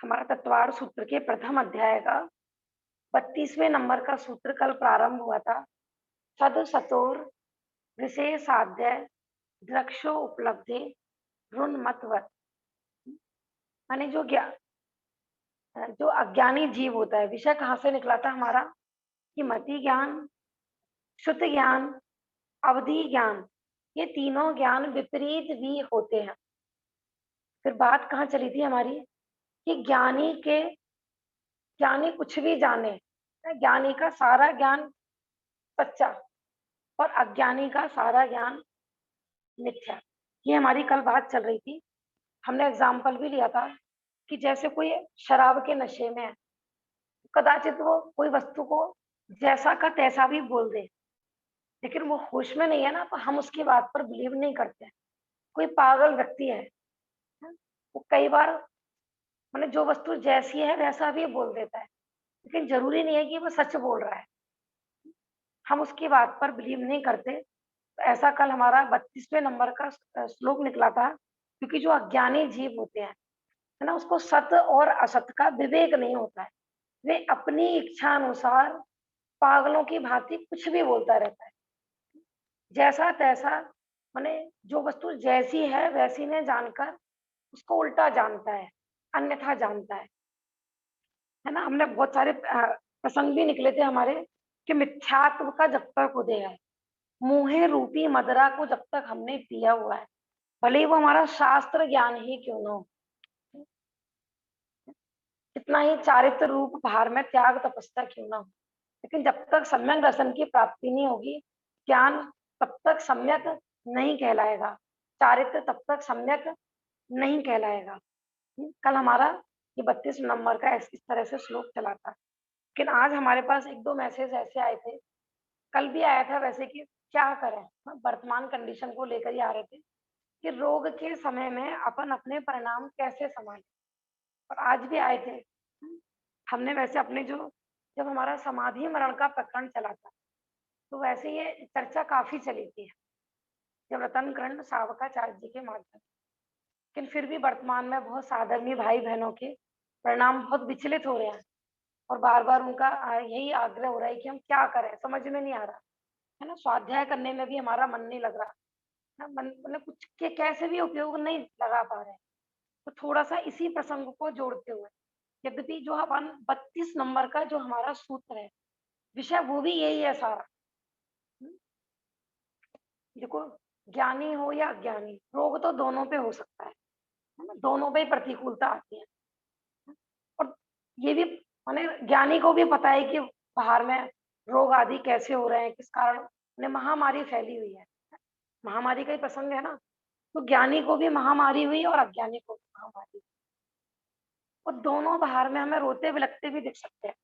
हमारा तत्वार सूत्र के प्रथम अध्याय का 32वें नंबर का सूत्र कल प्रारंभ हुआ था। सद सतोर विशेषाद्य द्रक्षो उपलब्धे ऋणमतवत। माने जो अज्ञानी जीव होता है, विषय कहाँ से निकला था हमारा कि मति ज्ञान, शुद्ध ज्ञान, अवधि ज्ञान, ये तीनों ज्ञान विपरीत भी होते हैं। फिर बात कहाँ चली थी हमारी कि ज्ञानी कुछ भी जाने, ज्ञानी का सारा ज्ञान सच्चा और अज्ञानी का सारा ज्ञान मिथ्या। ये हमारी कल बात चल रही थी। हमने एग्जाम्पल भी लिया था कि जैसे कोई शराब के नशे में है, कदाचित वो कोई वस्तु को जैसा का तैसा भी बोल दे, लेकिन वो होश में नहीं है ना, तो हम उसकी बात पर बिलीव नहीं करते हैं। कोई पागल व्यक्ति है, वो कई बार मतलब जो वस्तु जैसी है वैसा भी बोल देता है, लेकिन जरूरी नहीं है कि वो सच बोल रहा है। हम उसकी बात पर बिलीव नहीं करते। तो ऐसा कल हमारा 32वें नंबर का श्लोक निकला था, क्योंकि जो अज्ञानी जीव होते हैं, है ना, उसको सत और असत का विवेक नहीं होता है। वे अपनी इच्छा अनुसार पागलों की भांति कुछ भी बोलता रहता है, जैसा तैसा। माने जो वस्तु जैसी है वैसी ने जानकर उसको उल्टा जानता है, अन्यथा जानता है ना। हमने बहुत सारे प्रसंग भी निकले थे हमारे कि मिथ्यात्व का जब तक उदय है, मुहे रूपी मदरा को जब तक हमने पिया हुआ है, भले ही वो हमारा शास्त्र ज्ञान ही क्यों न हो, कितना ही चारित्र रूप भार में त्याग तपस्या क्यों ना हो, लेकिन जब तक सम्यक दर्शन की प्राप्ति नहीं होगी, ज्ञान तब तक सम्यक नहीं कहलाएगा, चारित्र तब तक सम्यक नहीं कहलाएगा। कल हमारा ये 32 नंबर का इस तरह से श्लोक चला था। लेकिन आज हमारे पास एक दो मैसेज ऐसे आए थे, कल भी आया था वैसे, कि क्या करें, वर्तमान कंडीशन को लेकर ही आ रहे थे कि रोग के समय में अपन अपने परिणाम कैसे संभालें। और आज भी आए थे। हमने वैसे अपने जो जब हमारा समाधि मरण का प्रकरण चला था, तो वैसे ये चर्चा काफी चली थी, जब रतन कर्ण सावकाचार्य जी के माध्यम। लेकिन फिर भी वर्तमान में बहुत साधर्मी भाई बहनों के परिणाम बहुत विचलित हो रहे हैं, और बार बार उनका यही आग्रह हो रहा है कि हम क्या करें, समझ में नहीं आ रहा है ना। स्वाध्याय करने में भी हमारा मन नहीं लग रहा है, मन मतलब कुछ के कैसे भी उपयोग नहीं लगा पा रहे हैं। तो थोड़ा सा इसी प्रसंग को जोड़ते हुए, यद्यपि जो अपन 32 नंबर का जो हमारा सूत्र है, विषय वो भी यही है सारा। देखो, ज्ञानी हो या अज्ञानी, रोग तो दोनों पे हो सकता है ना, दोनों पे ही प्रतिकूलता आती है। और ये भी माने ज्ञानी को भी पता है कि बाहर में रोग आदि कैसे हो रहे हैं, किस कारण महामारी फैली हुई है। महामारी का ही प्रसंग है ना, तो ज्ञानी को भी महामारी हुई और अज्ञानी को भी महामारी। और दोनों बाहर में हमें रोते बिलखते भी दिख सकते हैं,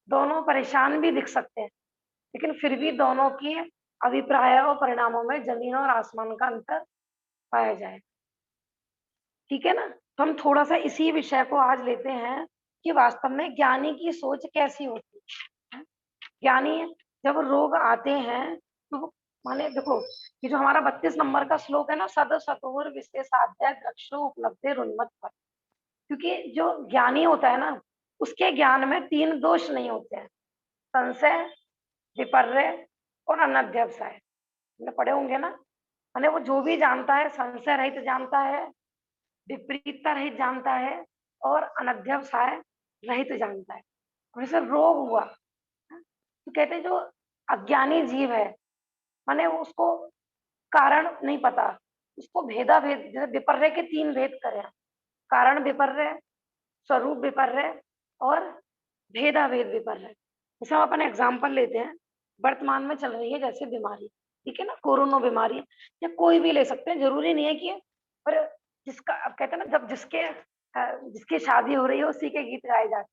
दोनों परेशान भी दिख सकते हैं, लेकिन फिर भी दोनों की अभिप्राय और परिणामों में जमीन और आसमान का अंतर पाया जाए। ठीक है ना। तो हम थोड़ा सा इसी विषय को आज लेते हैं कि वास्तव में ज्ञानी की सोच कैसी होती है। ज्ञानी जब रोग आते हैं तो माने देखो, ये जो हमारा 32 नंबर का श्लोक है ना, सद सतोर विशेषाध्याय द्रक्षो उपलब्धे रुन्मत पर, क्योंकि जो ज्ञानी होता है ना, उसके ज्ञान में 3 दोष नहीं होते हैं, संशय, विपर्य और अनध्यवसाय। पढ़े होंगे ना। माने वो जो भी जानता है संशय रहित जानता है, विपरीतता रहित जानता है और अनध्यवसाय रहित जानता है। जैसे रोग हुआ, तो कहते हैं जो अज्ञानी जीव है, माने उसको कारण नहीं पता, उसको भेदा भेद, जैसे विपर्य के 3 भेद करें, कारण विपर्य, स्वरूप विपर्य और भेदा भेद विपर्य। जैसे हम अपन एग्जाम्पल लेते हैं, वर्तमान में चल रही है जैसे बीमारी, ठीक है ना, कोरोना बीमारी, या कोई भी ले सकते हैं, जरूरी नहीं है कि, पर जिसका अब कहते हैं ना, जब जिसकी शादी हो रही है उसी के गीत गाए जाते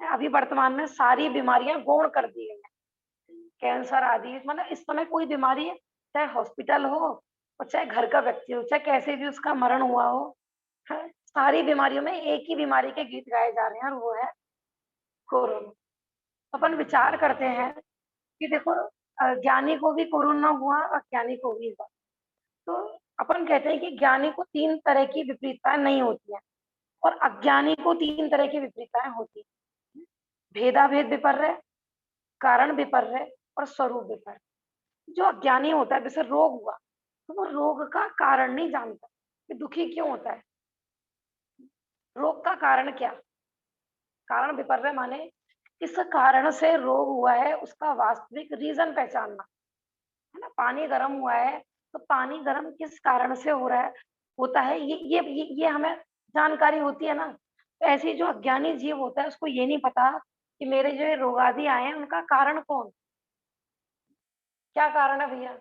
हैं। अभी वर्तमान में सारी बीमारियां गौण कर दी गई हैं, कैंसर आदि, मतलब इस समय कोई बीमारी है, चाहे हॉस्पिटल हो और चाहे घर का व्यक्ति हो, चाहे कैसे भी उसका मरण हुआ हो, है, सारी बीमारियों में एक ही बीमारी के गीत गाए जा रहे हैं, और वो है कोरोना। अपन विचार करते हैं कि देखो, ज्ञानी को भी कोरोना हुआ, अज्ञानी को भी हुआ। तो अपन कहते हैं कि ज्ञानी को 3 तरह की विपरीतताएं नहीं होती है, और अज्ञानी को 3 तरह की विपरीतताएं होती है। भेदाभेद विपर्य, कारण विपर्य और स्वरूप विपर्य। जो अज्ञानी होता है, जैसे रोग हुआ तो वो रोग का कारण नहीं जानता कि दुखी क्यों होता है, रोग का कारण क्या। कारण विपर्य माने किस कारण से रोग हुआ है उसका वास्तविक रीजन पहचानना, है ना। पानी गर्म हुआ है तो पानी गर्म किस कारण से हो रहा है, होता है, ये हमें जानकारी होती है ना। तो ऐसे ही जो अज्ञानी जीव होता है उसको ये नहीं पता कि मेरे जो ये रोग आदि आए हैं उनका कारण कौन, क्या कारण है भैया,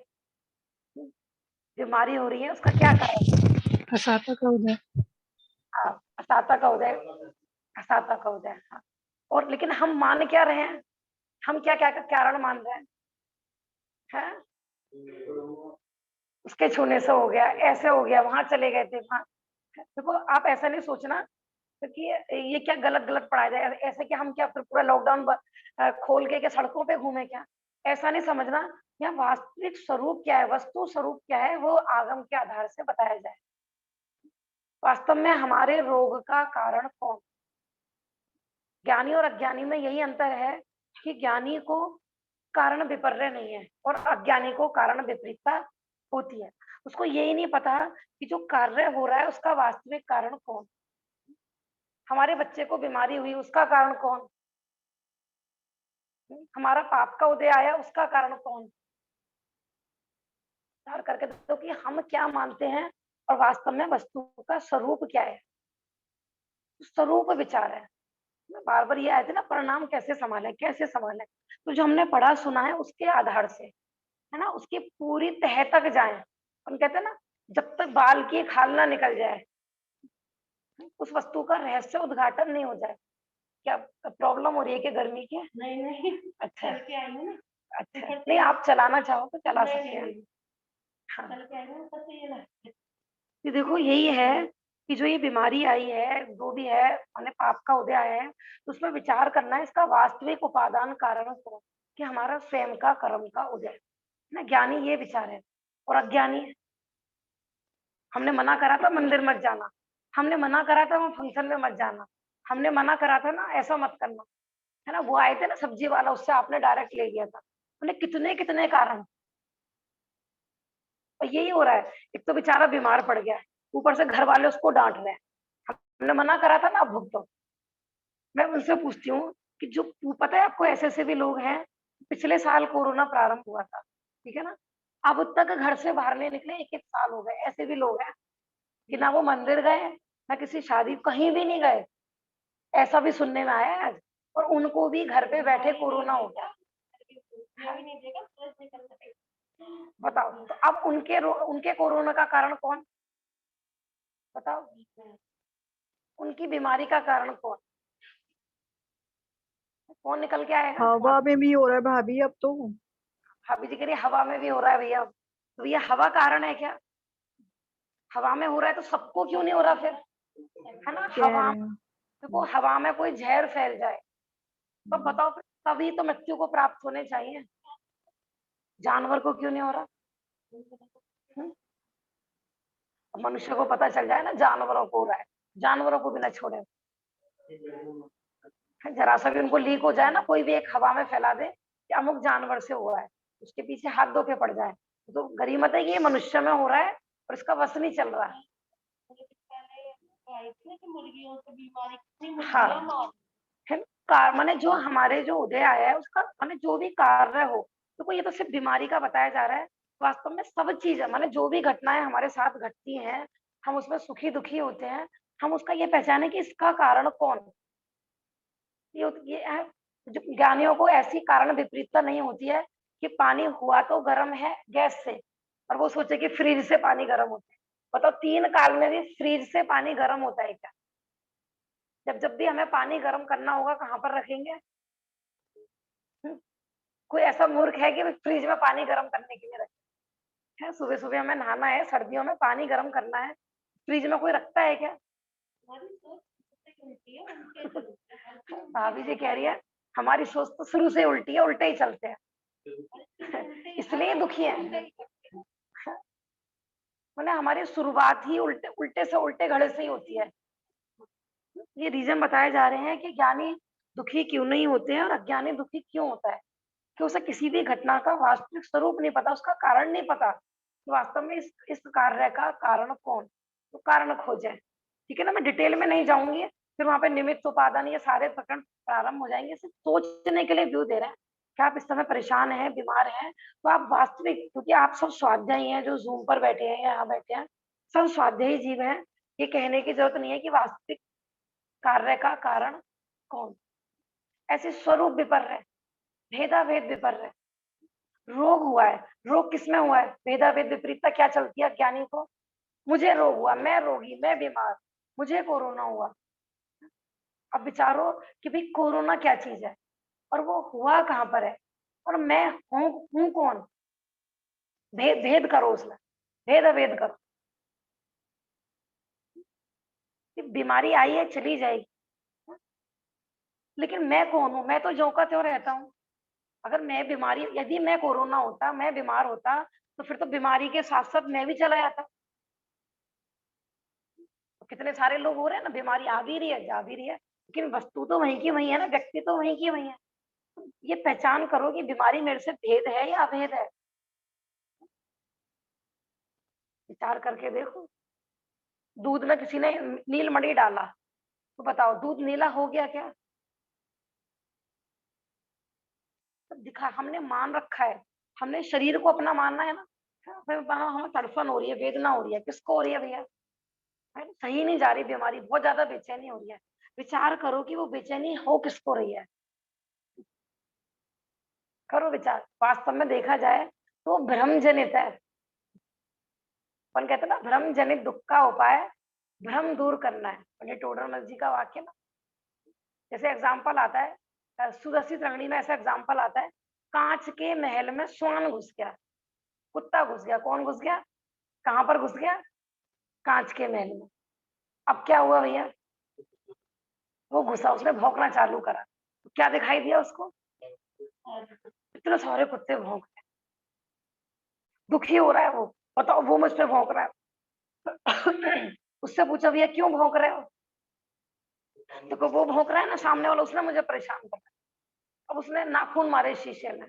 बीमारी हो रही है उसका क्या कारण। असाता का उदय। हाँ, असाता का उदय, असाता का उदय, हाँ। और लेकिन हम मान क्या रहे हैं, हम क्या क्या कारण मान रहे हैं, उसके छूने से हो गया, ऐसे हो गया, वहां चले गए थे, वहां। देखो आप ऐसा नहीं सोचना क्योंकि ये क्या गलत गलत पढ़ाया जाए, ऐसे कि हम क्या फिर पूरा लॉकडाउन खोल के क्या सड़कों पे घूमे क्या, ऐसा नहीं समझना। यहाँ वास्तविक स्वरूप क्या है, वस्तु स्वरूप क्या है, वो आगम के आधार से बताया जाए। वास्तव में हमारे रोग का कारण कौन, ज्ञानी और अज्ञानी में यही अंतर है कि ज्ञानी को कारण विपर्य नहीं है और अज्ञानी को कारण विपरीतता होती है। उसको यही नहीं पता कि जो कार्य हो रहा है उसका वास्तविक कारण कौन, हमारे बच्चे को बीमारी हुई उसका कारण कौन, हमारा पाप का उदय आया उसका कारण कौन। विचार करके देखो कि हम क्या मानते हैं और वास्तव में वस्तु का स्वरूप क्या है, स्वरूप विचार है। मैं बार बार ये आए थे ना, परिणाम कैसे संभाले कैसे संभाले, तो जो हमने पढ़ा सुना है उसके आधार से, है ना, उसकी पूरी तह तक जाए। हम कहते हैं ना, जब तक बाल की खाल ना निकल जाए, उस वस्तु का रहस्य उद्घाटन नहीं हो जाए। क्या प्रॉब्लम हो रही है कि गर्मी की? नहीं नहीं, अच्छा चल के आई हूं ना। अच्छा नहीं, आप चलाना चाहो तो चला सकते हैं। हाँ चल के आई हूं तो ये देखो यही है कि जो ये बीमारी आई है, जो भी है, मैंने पाप का उदय आया है, तो उसमें विचार करना है इसका वास्तविक उपादान कारण कौन, कि हमारा स्वयं का कर्म का उदय है ना। ज्ञानी ये विचार है और अज्ञानी, हमने मना करा था मंदिर मत जाना, हमने मना करा था वहां फंक्शन में मत जाना, हमने मना करा था ना ऐसा मत करना, है ना। वो आए थे ना सब्जी वाला, उससे आपने डायरेक्ट ले लिया था, उन्हें कितने कितने कारण। और यही हो रहा है, एक तो बेचारा बीमार पड़ गया है, ऊपर से घर वाले उसको डांट रहे हैं, हमने मना करा था ना, अब भुगतो। मैं उनसे पूछती हूँ कि जो पता है आपको, ऐसे ऐसे भी लोग हैं, पिछले साल कोरोना प्रारंभ हुआ था, ठीक है ना, अब तक घर से बाहर नहीं निकले, 1-1 साल हो गए। ऐसे भी लोग हैं कि ना वो मंदिर गए, ना किसी शादी, कहीं भी नहीं गए, ऐसा भी सुनने में आया है आज। और उनको भी घर पे बैठे कोरोना हो गया। बताओ, तो अब उनके कोरोना का कारण कौन, बताओ, उनकी बीमारी का कारण कौन, कौन निकल के आएगा? हवा में भी हो रहा है भाभी अब तो। भाभी जी कह रही हवा में भी हो रहा है भैया, तो भैया हवा कारण है क्या? हवा में हो रहा है तो सबको क्यों नहीं हो रहा फिर, है ना। कह हवा, रहे हैं। देखो हवा में कोई जहर फैल जाए तो बताओ फिर, तभी तो मृत्यु को प्राप्त होने चाहिए, जानवर को क्यों नहीं हो रहा? हम्म? मनुष्य को पता चल जाए ना जानवरों को हो रहा है, जानवरों को भी ना छोड़े, जरा सा भी उनको लीक हो जाए ना, कोई भी एक हवा में फैला दे कि अमुक जानवर से हुआ है, उसके पीछे हाथ धो के पड़ जाए, तो गरीमत है कि ये मनुष्य में हो रहा है और इसका बस नहीं चल रहा है। हाँ, है माने जो हमारे जो उदय आया है उसका माने जो भी कार्य हो, तो कोई ये तो सिर्फ बीमारी का बताया जा रहा है। वास्तव में सब चीज है, माने जो भी घटनाएं हमारे साथ घटती हैं, हम उसमें सुखी दुखी होते हैं, हम उसका ये पहचाने कि इसका कारण कौन। ये है, जो ज्ञानियों को ऐसी कारण विपरीतता नहीं होती है कि पानी हुआ तो गर्म है गैस से, और वो सोचे कि फ्रिज से पानी गर्म होता है। बताओ 3 काल में भी फ्रिज से पानी गर्म होता है क्या? जब जब भी हमें पानी गर्म करना होगा कहाँ पर रखेंगे? हम्म, कोई ऐसा मूर्ख है कि फ्रिज में पानी गर्म करने के लिए रखे है? सुबह सुबह हमें नहाना है, सर्दियों में पानी गर्म करना है, फ्रिज में कोई रखता है क्या? भाभी जी कह रही है हमारी सोच तो शुरू से उल्टी है, उल्टे ही चलते हैं इसलिए दुखी है। मतलब हमारी शुरुआत ही उल्टे उल्टे से उल्टे घड़े से ही होती है। ये रीजन बताए जा रहे हैं कि ज्ञानी दुखी क्यों नहीं होते हैं और अज्ञानी दुखी क्यों होता है, कि उसे किसी भी घटना का वास्तविक स्वरूप नहीं पता, उसका कारण नहीं पता कि वास्तव में इस कार्य का कारण कौन, तो कारण खोजे। ठीक है ना, मैं डिटेल में नहीं जाऊंगी, फिर वहां पे निमित्त उपादान ये सारे प्रकरण प्रारंभ हो जाएंगे। सिर्फ सोचने के लिए व्यू दे रहे हैं कि आप इस समय परेशान हैं, बीमार हैं, तो आप वास्तविक, क्योंकि आप सब स्वाध्यायी हैं जो जूम पर बैठे हैं, यहाँ बैठे हैं, सब स्वाध्यायी जीव हैं। ये कहने की जरूरत नहीं है कि वास्तविक कार्य का कारण कौन। ऐसे स्वरूप विपर्य, भेदाभेद विपर्य, रोग हुआ है, रोग किसमें हुआ है, भेदाभेद विपरीतता क्या चलती है ज्ञानी को, मुझे रोग हुआ, मैं रोगी, मैं बीमार, मुझे कोरोना हुआ। अब विचारो कि भाई कोरोना क्या चीज है और वो हुआ कहाँ पर है, और मैं हूं कौन। भेद भेद करो उसमें, भेद अभेद करो। कि बीमारी आई है चली जाएगी, लेकिन मैं कौन हूं, मैं तो ज्यों का त्यों रहता हूँ। अगर मैं बीमारी, यदि मैं कोरोना होता, मैं बीमार होता, तो फिर तो बीमारी के साथ साथ मैं भी चला जाता। तो कितने सारे लोग हो रहे हैं ना, बीमारी आ भी रही है, जा भी रही है, लेकिन वस्तु तो वहीं की वहीं है ना, व्यक्ति तो वहीं की वहीं है। ये पहचान करो कि बीमारी मेरे से भेद है या अभेद है। विचार करके देखो, दूध में किसी ने नीलमणि डाला, तो बताओ दूध नीला हो गया क्या। तो दिखा, हमने मान रखा है, हमने शरीर को अपना मानना है ना। फिर हमें तड़फन हो रही है, वेदना हो रही है, किसको हो रही है भैया, है ना? सही नहीं जा रही बीमारी, बहुत ज्यादा बेचैनी हो रही है। विचार करो कि वो बेचैनी हो किसको रही है, करो विचार। वास्तव में देखा जाए तो भ्रम जनित है। अपन कहते हैं ना, भ्रम जनित दुख का उपाय भ्रम दूर करना है, पंडित टोडरमल जी का वाक्य ना। जैसे एग्जाम्पल आता है, सुदर्शी तरंगणी में ऐसा एग्जाम्पल आता है, कांच के महल में श्वान घुस गया, कुत्ता घुस गया, कौन घुस गया, कहां पर घुस गया, कांच के महल में। अब क्या हुआ भैया, वो घुसा, उसने भौंकना चालू करा, तो क्या दिखाई दिया उसको, इतने सारे कुत्ते भौंक रहे, दुखी हो रहा है वो, बताओ वो मुझ पे भौंक रहा है। उससे पूछा भैया क्यों भौंक रहे हो, देखो वो भौंक रहा है ना सामने वाला, उसने मुझे परेशान कर। अब उसने नाखून मारे शीशे में,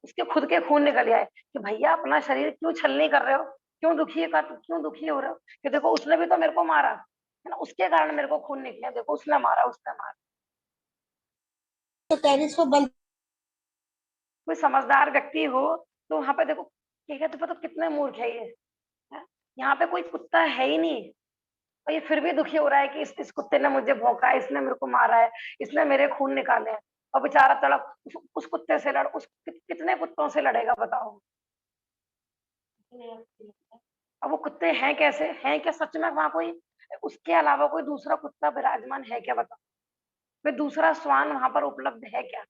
उसके खुद के खून निकल आए कि भैया अपना शरीर क्यों छलनी कर रहे हो, क्यों दुखी कर, क्यों दुखी हो रहे हो, कि देखो उसने भी तो मेरे को मारा है ना, उसके कारण मेरे को खून निकले, देखो उसने मारा, उसने मारा। तो टेरिस को बंद। कोई समझदार व्यक्ति हो तो वहां पे देखो, क्या कहते तो कितने मूर्ख है ये, है? यहाँ पे कोई कुत्ता है ही नहीं, और ये फिर भी दुखी हो रहा है कि इस कुत्ते ने मुझे भौंका है, इसने मेरे को मारा है, इसने मेरे खून निकाले हैं। और बेचारा तड़प उस कुत्ते से लड़, कितने कुत्तों से लड़ेगा बताओ। अब वो कुत्ते हैं कैसे, हैं क्या सच में वहां कोई उसके अलावा कोई दूसरा कुत्ता विराजमान है क्या बताओ, कोई दूसरा श्वान वहां पर उपलब्ध है क्या।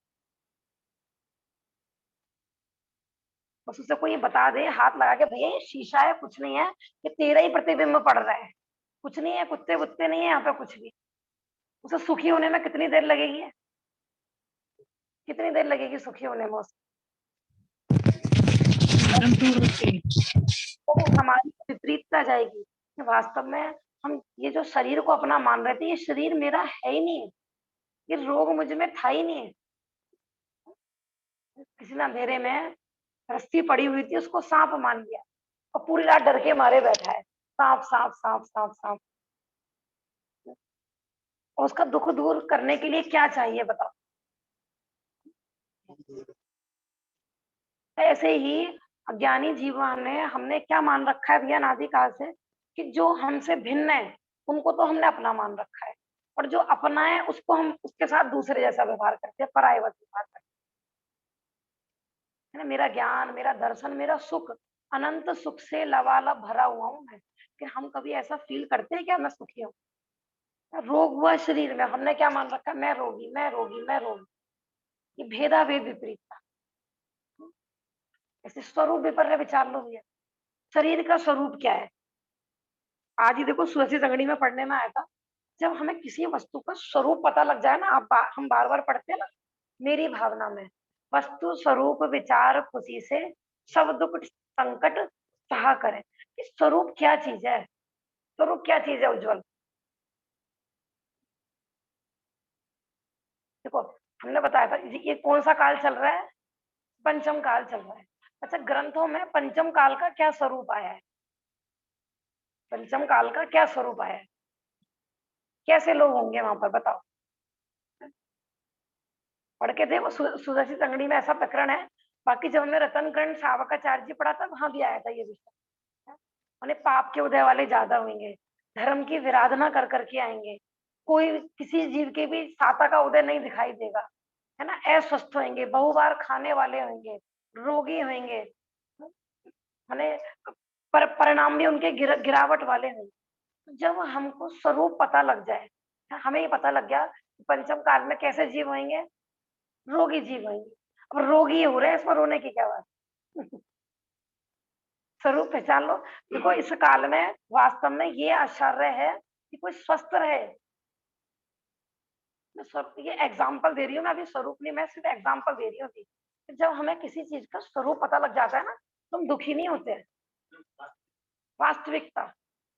बस उसे कोई बता दे हाथ लगा के, भैया ये शीशा है, कुछ नहीं है, ये तेरा ही प्रतिबिंब पड़ रहा है, कुछ नहीं है, कुत्ते वुत्ते नहीं है यहाँ पे कुछ भी। उसे सुखी होने में कितनी देर लगेगी, कितनी देर लगेगी सुखी होने में उसे। तो हमारी विपरीतता जाएगी कि वास्तव में हम ये जो शरीर को अपना मान रहे थे, ये शरीर मेरा है ही नहीं है, ये रोग मुझ में था ही नहीं है। किसी ने अंधेरे में रस्सी पड़ी हुई थी, उसको सांप मान लिया और पूरी रात डर के मारे बैठा है, सांप सांप सांप सांप सांप। और उसका दुख दूर करने के लिए क्या चाहिए बताओ। ऐसे ही अज्ञानी जीवन ने, हमने क्या मान रखा है भैया अनादिकाल से, कि जो हमसे भिन्न है उनको तो हमने अपना मान रखा है, और जो अपना है उसको हम उसके साथ दूसरे जैसा व्यवहार करते हैं, परायवत व्यवहार करते हैं, है ना। मेरा ज्ञान, मेरा दर्शन, मेरा सुख, अनंत सुख से लबालब भरा हुआ हूं मैं, कि हम कभी ऐसा फील करते हैं क्या मैं सुखी हूँ। रोग हुआ शरीर में, हमने क्या मान रखा है, मैं रोगी, मैं रोगी, मैं रोगी। ये भेदा भेद विपरीतता। ऐसे स्वरूप विपर्य विचार लो भैया, शरीर का स्वरूप क्या है। आज ही देखो सुरसी संगड़ी में पढ़ने में आया था, जब हमें किसी वस्तु का स्वरूप पता लग जाए ना, हम बार बार पढ़ते हैं ना, मेरी भावना में वस्तु स्वरूप विचार खुशी से सब दुख संकट सहा करें। इस स्वरूप क्या चीज है, स्वरूप क्या चीज है उज्जवल, देखो हमने बताया था ये कौन सा काल चल रहा है, पंचम काल चल रहा है। अच्छा ग्रंथों में पंचम काल का क्या स्वरूप आया है, पंचम काल का क्या स्वरूप आया है, कैसे लोग होंगे वहां पर बताओ। पढ़ के देखो सुदर्शी तंगड़ी में ऐसा प्रकरण है। बाकी जब हमने रतनकर्ण सावकाचार्य जी पढ़ा था वहां भी आया था ये विषय। उन्हें पाप के उदय वाले ज्यादा होंगे, धर्म की विराधना कर करके आएंगे, कोई किसी जीव के भी साता का उदय नहीं दिखाई देगा, है ना, अस्वस्थ होंगे, बहुबार खाने वाले होंगे, रोगी होंगे, माने परिणाम भी उनके गिरावट वाले होंगे। जब हमको स्वरूप पता लग जाए, हमें ये पता लग गया कि पंचम काल में कैसे जीव होंगे, रोगी जीव होंगे। अब रोगी हो रहे हैं, इसमें रोने की क्या बात स्वरूप पहचान लो। देखो इस काल में वास्तव में ये आश्चर्य है कि कोई स्वस्थ रहे। ये एग्जाम्पल दे रही हूँ मैं, अभी स्वरूप नहीं, मैं सिर्फ एग्जाम्पल दे रही हूँ अभी। जब हमें किसी चीज का स्वरूप पता लग जाता है ना तो हम दुखी नहीं होते हैं। वास्तविकता,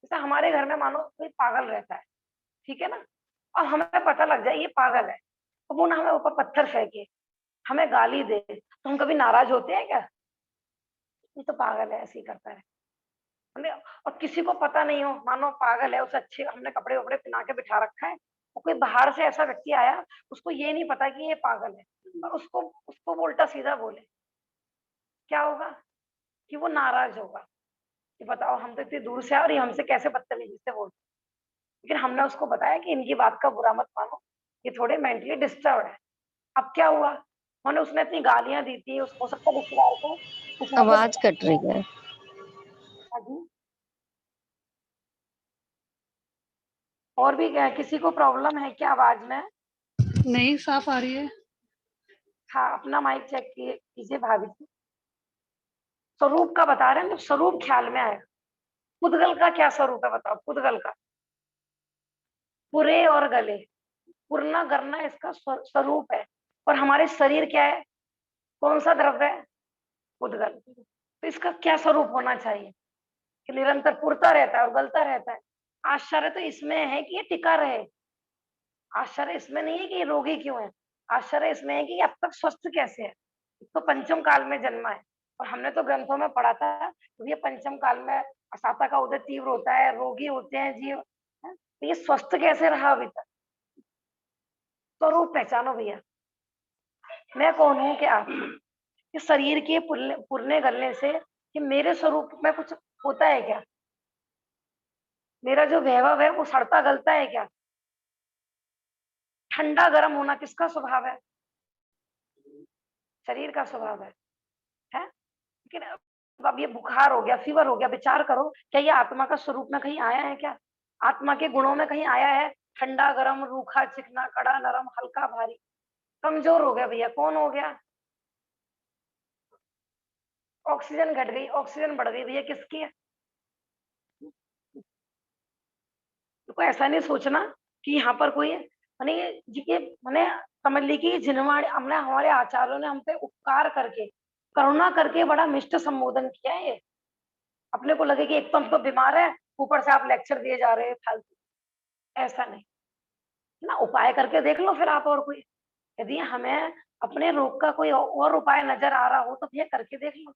जैसे हमारे घर में मानो कोई पागल रहता है, ठीक है ना, और हमें पता लग जाए ये पागल है, तो वो ना हमें ऊपर पत्थर फेंके, हमें गाली दे, तो हम कभी नाराज होते हैं क्या? ये तो पागल है, ऐसे ही करता है। और किसी को पता नहीं हो, मानो पागल है, उसे अच्छे हमने कपड़े वपड़े पहना के बिठा रखा है, और कोई बाहर से ऐसा व्यक्ति आया, उसको ये नहीं पता कि ये पागल है, और उसको उसको वो उल्टा सीधा बोले, क्या होगा? कि वो नाराज होगा कि बताओ हम तो इतनी दूर से आए और ये हमसे कैसे बदतमीजी से बोलते। लेकिन हमने उसको बताया कि इनकी बात का बुरा मत मानो, ये थोड़े मेंटली डिस्टर्ब है। अब क्या हुआ, मैंने उसने इतनी गालियां दी थी उसको, सबको रिश्तेदार को, उसने तो आवाज कट रही है। और भी क्या, किसी को प्रॉब्लम है क्या आवाज में? नहीं, साफ आ रही है। हाँ अपना माइक चेक कीजिए भाभी जी। स्वरूप का बता रहे हैं, तो स्वरूप ख्याल में आएगा। पुद्गल का क्या स्वरूप है बताओ, पुद्गल का, पुरे और गले, पुरना गरना इसका स्वरूप है। और हमारे शरीर क्या है, कौन सा द्रव्य है, पुद्गल। तो इसका क्या स्वरूप होना चाहिए कि निरंतर पुरता रहता है और गलता रहता है। आश्चर्य तो इसमें है कि ये टिका रहे, आश्चर्य इसमें नहीं है कि ये रोगी क्यों है, आश्चर्य इसमें है कि ये अब तक स्वस्थ कैसे है। तो पंचम काल में जन्मा है, और हमने तो ग्रंथों में पढ़ा था तो ये पंचम काल में असाता का उदय तीव्र होता है, रोगी होते हैं जीव, तो ये स्वस्थ कैसे रहा अभी तक। स्वरूप पहचानो भैया, मैं कौन हूँ कि आप, कि शरीर के पुरने गलने से कि मेरे स्वरूप में कुछ होता है क्या, मेरा जो वैभव है वो सड़ता गलता है क्या? ठंडा गर्म होना किसका स्वभाव है, शरीर का स्वभाव है? लेकिन अब ये बुखार हो गया, फीवर हो गया, विचार करो क्या ये आत्मा का स्वरूप में कहीं आया है क्या, आत्मा के गुणों में कहीं आया है? ठंडा गरम, रूखा चिकना, कड़ा नरम, हल्का भारी, कमजोर हो गया भैया, कौन हो गया? ऑक्सीजन घट गई, ऑक्सीजन बढ़ गई भैया, किसकी है? तो ऐसा नहीं सोचना कि यहाँ पर कोई माने जी के मैंने समझ ली कि जिन्होंने हमने हमारे आचार्यों ने हम पे उपकार करके, करुणा करके बड़ा मिष्ट संबोधन किया है। अपने को लगे कि एक तो हम तो बीमार है, ऊपर से आप लेक्चर दिए जा रहे हैं फालतू, ऐसा नहीं ना। उपाय करके देख लो फिर आप, और कोई यदि हमें अपने रोग का कोई और उपाय नजर आ रहा हो तो भैया करके देख लो।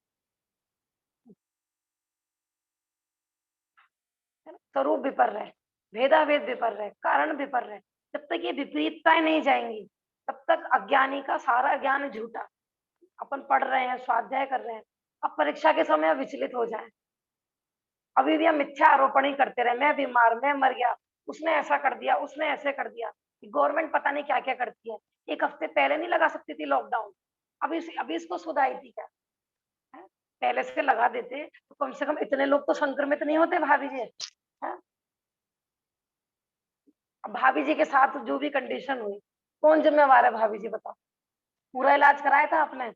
स्वरूप विपर है, भेदाभेद विपर है, कारण विपर है, जब तक ये विपरीतताएं नहीं जाएंगी तब तक अज्ञानी का सारा ज्ञान झूठा। अपन पढ़ रहे हैं, स्वाध्याय कर रहे हैं, अब परीक्षा के समय विचलित हो जाए, अभी भी हम मिथ्या आरोपण ही करते रहे, मैं बीमार, मैं मर गया, उसने ऐसा कर दिया, उसने ऐसे कर दिया। गवर्नमेंट पता नहीं क्या क्या करती है, एक हफ्ते पहले नहीं लगा सकती थी लॉकडाउन, अभी इसको सुधाई थी क्या? है? पहले से लगा देते तो कम से कम इतने लोग तो संक्रमित नहीं होते भाभी जी। है? अब भाभी जी के साथ जो भी कंडीशन हुई, कौन जिम्मेवार है भाभी जी बताओ? पूरा इलाज कराया था आपने?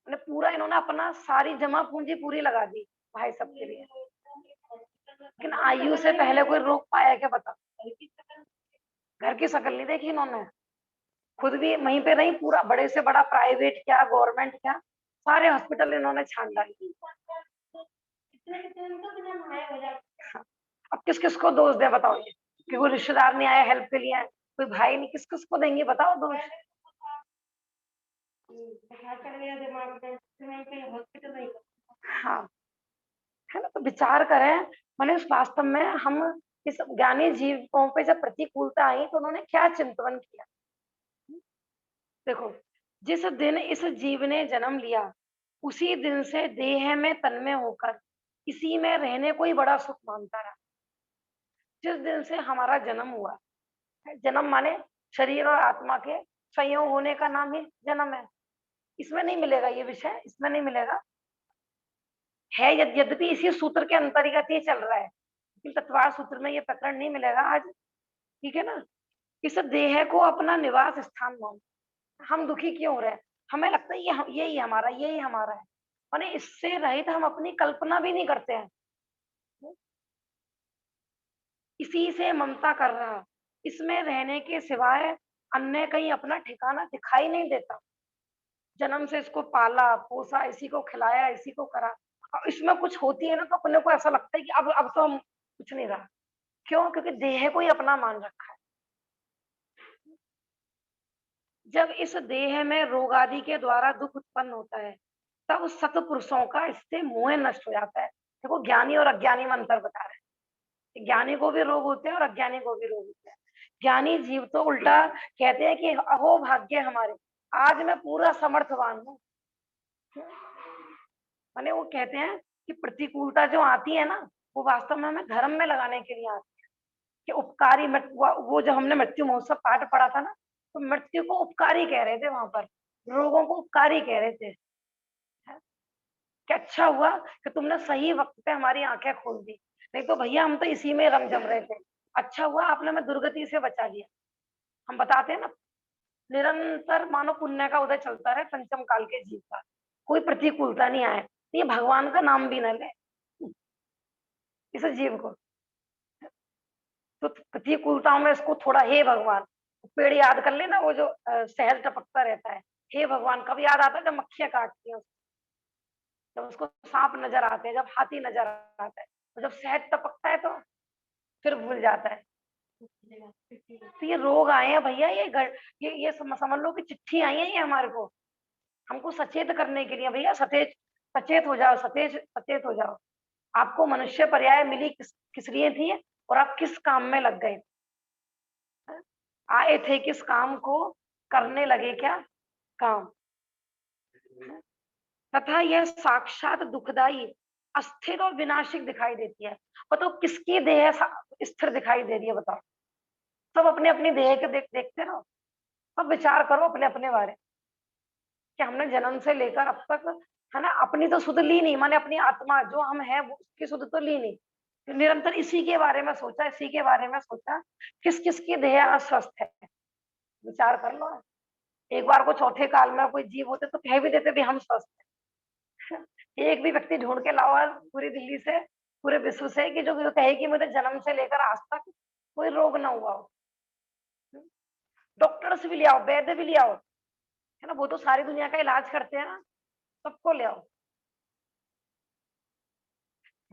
पूरा इन्होंने अपना सारी जमा पूंजी पूरी लगा दी भाई सबके लिए, लेकिन आयु से पहले कोई रोक पाया क्या बता? घर की शक्ल नहीं देखी इन्होंने, खुद भी वहीं पे रही, पूरा बड़े से बड़ा प्राइवेट क्या गवर्नमेंट क्या सारे हॉस्पिटल इन्होंने छान डाली। अब किस किस को दोष दे बताओ ये, कि वो रिश्तेदार नहीं आया हेल्प के लिए, कोई भाई नहीं, किस किस को देंगे बताओ दोष। हाँ, है ना, तो विचार करें। मैंने उस वास्तव में हम इस ज्ञानी जीवों पे जब प्रतिकूलता आई तो उन्होंने क्या चिंतन किया। देखो, जिस दिन इस जीव ने जन्म लिया उसी दिन से देह में तन्मय होकर इसी में रहने को ही बड़ा सुख मानता रहा। जिस दिन से हमारा जन्म हुआ, जन्म माने शरीर और आत्मा के संयोग होने का नाम ही जन्म है। इसमें नहीं मिलेगा ये विषय, इसमें नहीं मिलेगा। है यद्यपि इसी सूत्र के अंतर्गत ही चल रहा है, लेकिन तत्वार सूत्र में ये प्रकरण नहीं मिलेगा आज। ठीक है ना। इस देह को अपना निवास स्थान मान, हम दुखी क्यों हो रहे हैं? हमें लगता है यही हमारा, यही हमारा है। माने इससे रहित हम अपनी कल्पना भी नहीं करते हैं। इसी से ममता कर रहा, इसमें रहने के सिवाय अन्य कहीं अपना ठिकाना दिखाई नहीं देता। जन्म से इसको पाला पोसा, इसी को खिलाया, इसी को करा, और इसमें कुछ होती है ना तो अपने को ऐसा लगता है कि अब तो हम कुछ नहीं रहा। क्यों? क्योंकि देह को ही अपना मान रखा है। जब इस देह में रोग आदि के द्वारा दुख उत्पन्न होता है तब सतपुरुषों का इससे मोह नष्ट हो जाता है। देखो, ज्ञानी और अज्ञानी में अंतर बता रहे हैं। ज्ञानी को भी रोग होते हैं और अज्ञानी को भी रोग होते हैं। ज्ञानी जीव तो उल्टा कहते हैं कि अहो भाग्य हमारे, आज मैं पूरा समर्थवान हूँ। माने वो कहते हैं कि प्रतिकूलता जो आती है ना, वो वास्तव में हमें धर्म में लगाने के लिए आती है। कि उपकारी वो जो हमने मृत्यु महोत्सव पाठ पढ़ा था ना, तो मृत्यु को उपकारी कह रहे थे वहां पर, रोगों को उपकारी कह रहे थे। कि अच्छा हुआ कि तुमने सही वक्त पे हमारी आंखें खोल दी, नहीं तो भैया हम तो इसी में रम जम रहे थे। अच्छा हुआ आपने हमें दुर्गति से बचा लिया। हम बताते हैं ना, निरंतर मानो पुण्य का उदय चलता रहे पंचम काल के जीव का, कोई प्रतिकूलता नहीं आए, तो ये भगवान का नाम भी न ले इस जीव को। तो प्रतिकूलताओं में इसको थोड़ा हे भगवान, पेड़ याद कर लेना, वो जो शहद टपकता रहता है, हे भगवान कब याद आता है? जब मक्खियां काटती हैं, जब उसको सांप नजर आते हैं, जब हाथी नजर आता है, और जब शहद टपकता है तो फिर भूल जाता है। तो ये रोग आए हैं भैया, ये समझ लो कि चिट्ठी आई है ये हमारे को, हमको सचेत करने के लिए। भैया सचेत, सचेत हो जाओ, सचेत सचेत हो जाओ। आपको मनुष्य पर्याय मिली किस लिए थी, और आप किस काम में लग गए? आए थे किस काम को, करने लगे क्या काम? तथा यह साक्षात दुखदाई, अस्थिर और विनाशिक दिखाई देती है। बताओ किसकी देह स्थिर दिखाई दे रही है? बताओ। सब अपने अपनी देह के देखते रहो। सब विचार करो अपने अपने बारे में कि हमने जन्म से लेकर अब तक, है ना, अपनी तो सुध ली नहीं, माने अपनी आत्मा जो हम है वो उसकी सुध तो ली नहीं। तो निरंतर इसी के बारे में सोचा, इसी के बारे में सोचा, किस किस की देह अस्वस्थ है। विचार कर लो। एक बार को चौथे काल में कोई जीव होते तो कह भी देते भी हम स्वस्थ हैं। एक भी व्यक्ति ढूंढ के लाओ आज पूरी दिल्ली से, पूरे विश्व से, कि जो कहे कि मुझे जन्म से लेकर आज तक कोई रोग ना हुआ हो। डॉक्टर भी ले आओ, वैद्य भी ले आओ, है ना, वो तो सारी दुनिया का इलाज करते हैं ना, सबको ले आओ।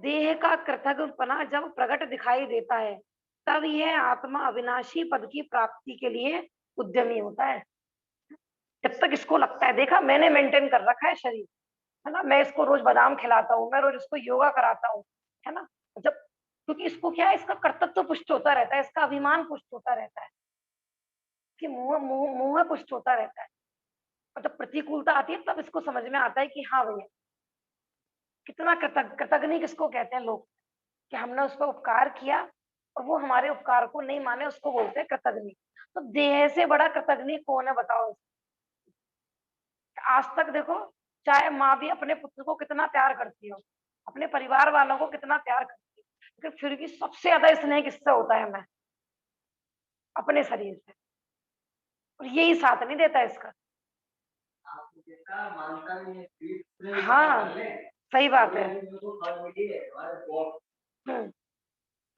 देह का कृतज्ञपना जब प्रकट दिखाई देता है तब यह आत्मा अविनाशी पद की प्राप्ति के लिए उद्यमी होता है। जब तक इसको लगता है, देखा मैंने मेंटेन कर रखा है शरीर, है ना, मैं इसको रोज बादाम खिलाता हूँ, मैं रोज इसको योगा कराता हूँ, है ना, जब, क्योंकि इसको क्या है, इसका कर्तव्य तो पुष्ट होता रहता है, इसका अभिमान पुष्ट होता रहता है, कि मुंह मुंह मुंह पुष्ट होता रहता है। और जब प्रतिकूलता आती है तब इसको समझ में आता है कि हाँ भैया, कितना कृतज्ञ किसको कहते हैं लोग, कि हमने उस पर उपकार किया और वो हमारे उपकार को नहीं माने, उसको बोलते हैं कृतज्ञ। तो देह से बड़ा कृतज्ञ कौन है बताओ? आज तक देखो, चाहे माँ भी अपने पुत्र को कितना प्यार करती हो, अपने परिवार वालों को कितना प्यार करती है, लेकिन फिर भी सबसे ज्यादा स्नेह किससे होता है? हमें अपने शरीर से। और यही साथ नहीं देता इसका। हाँ, सही बात है।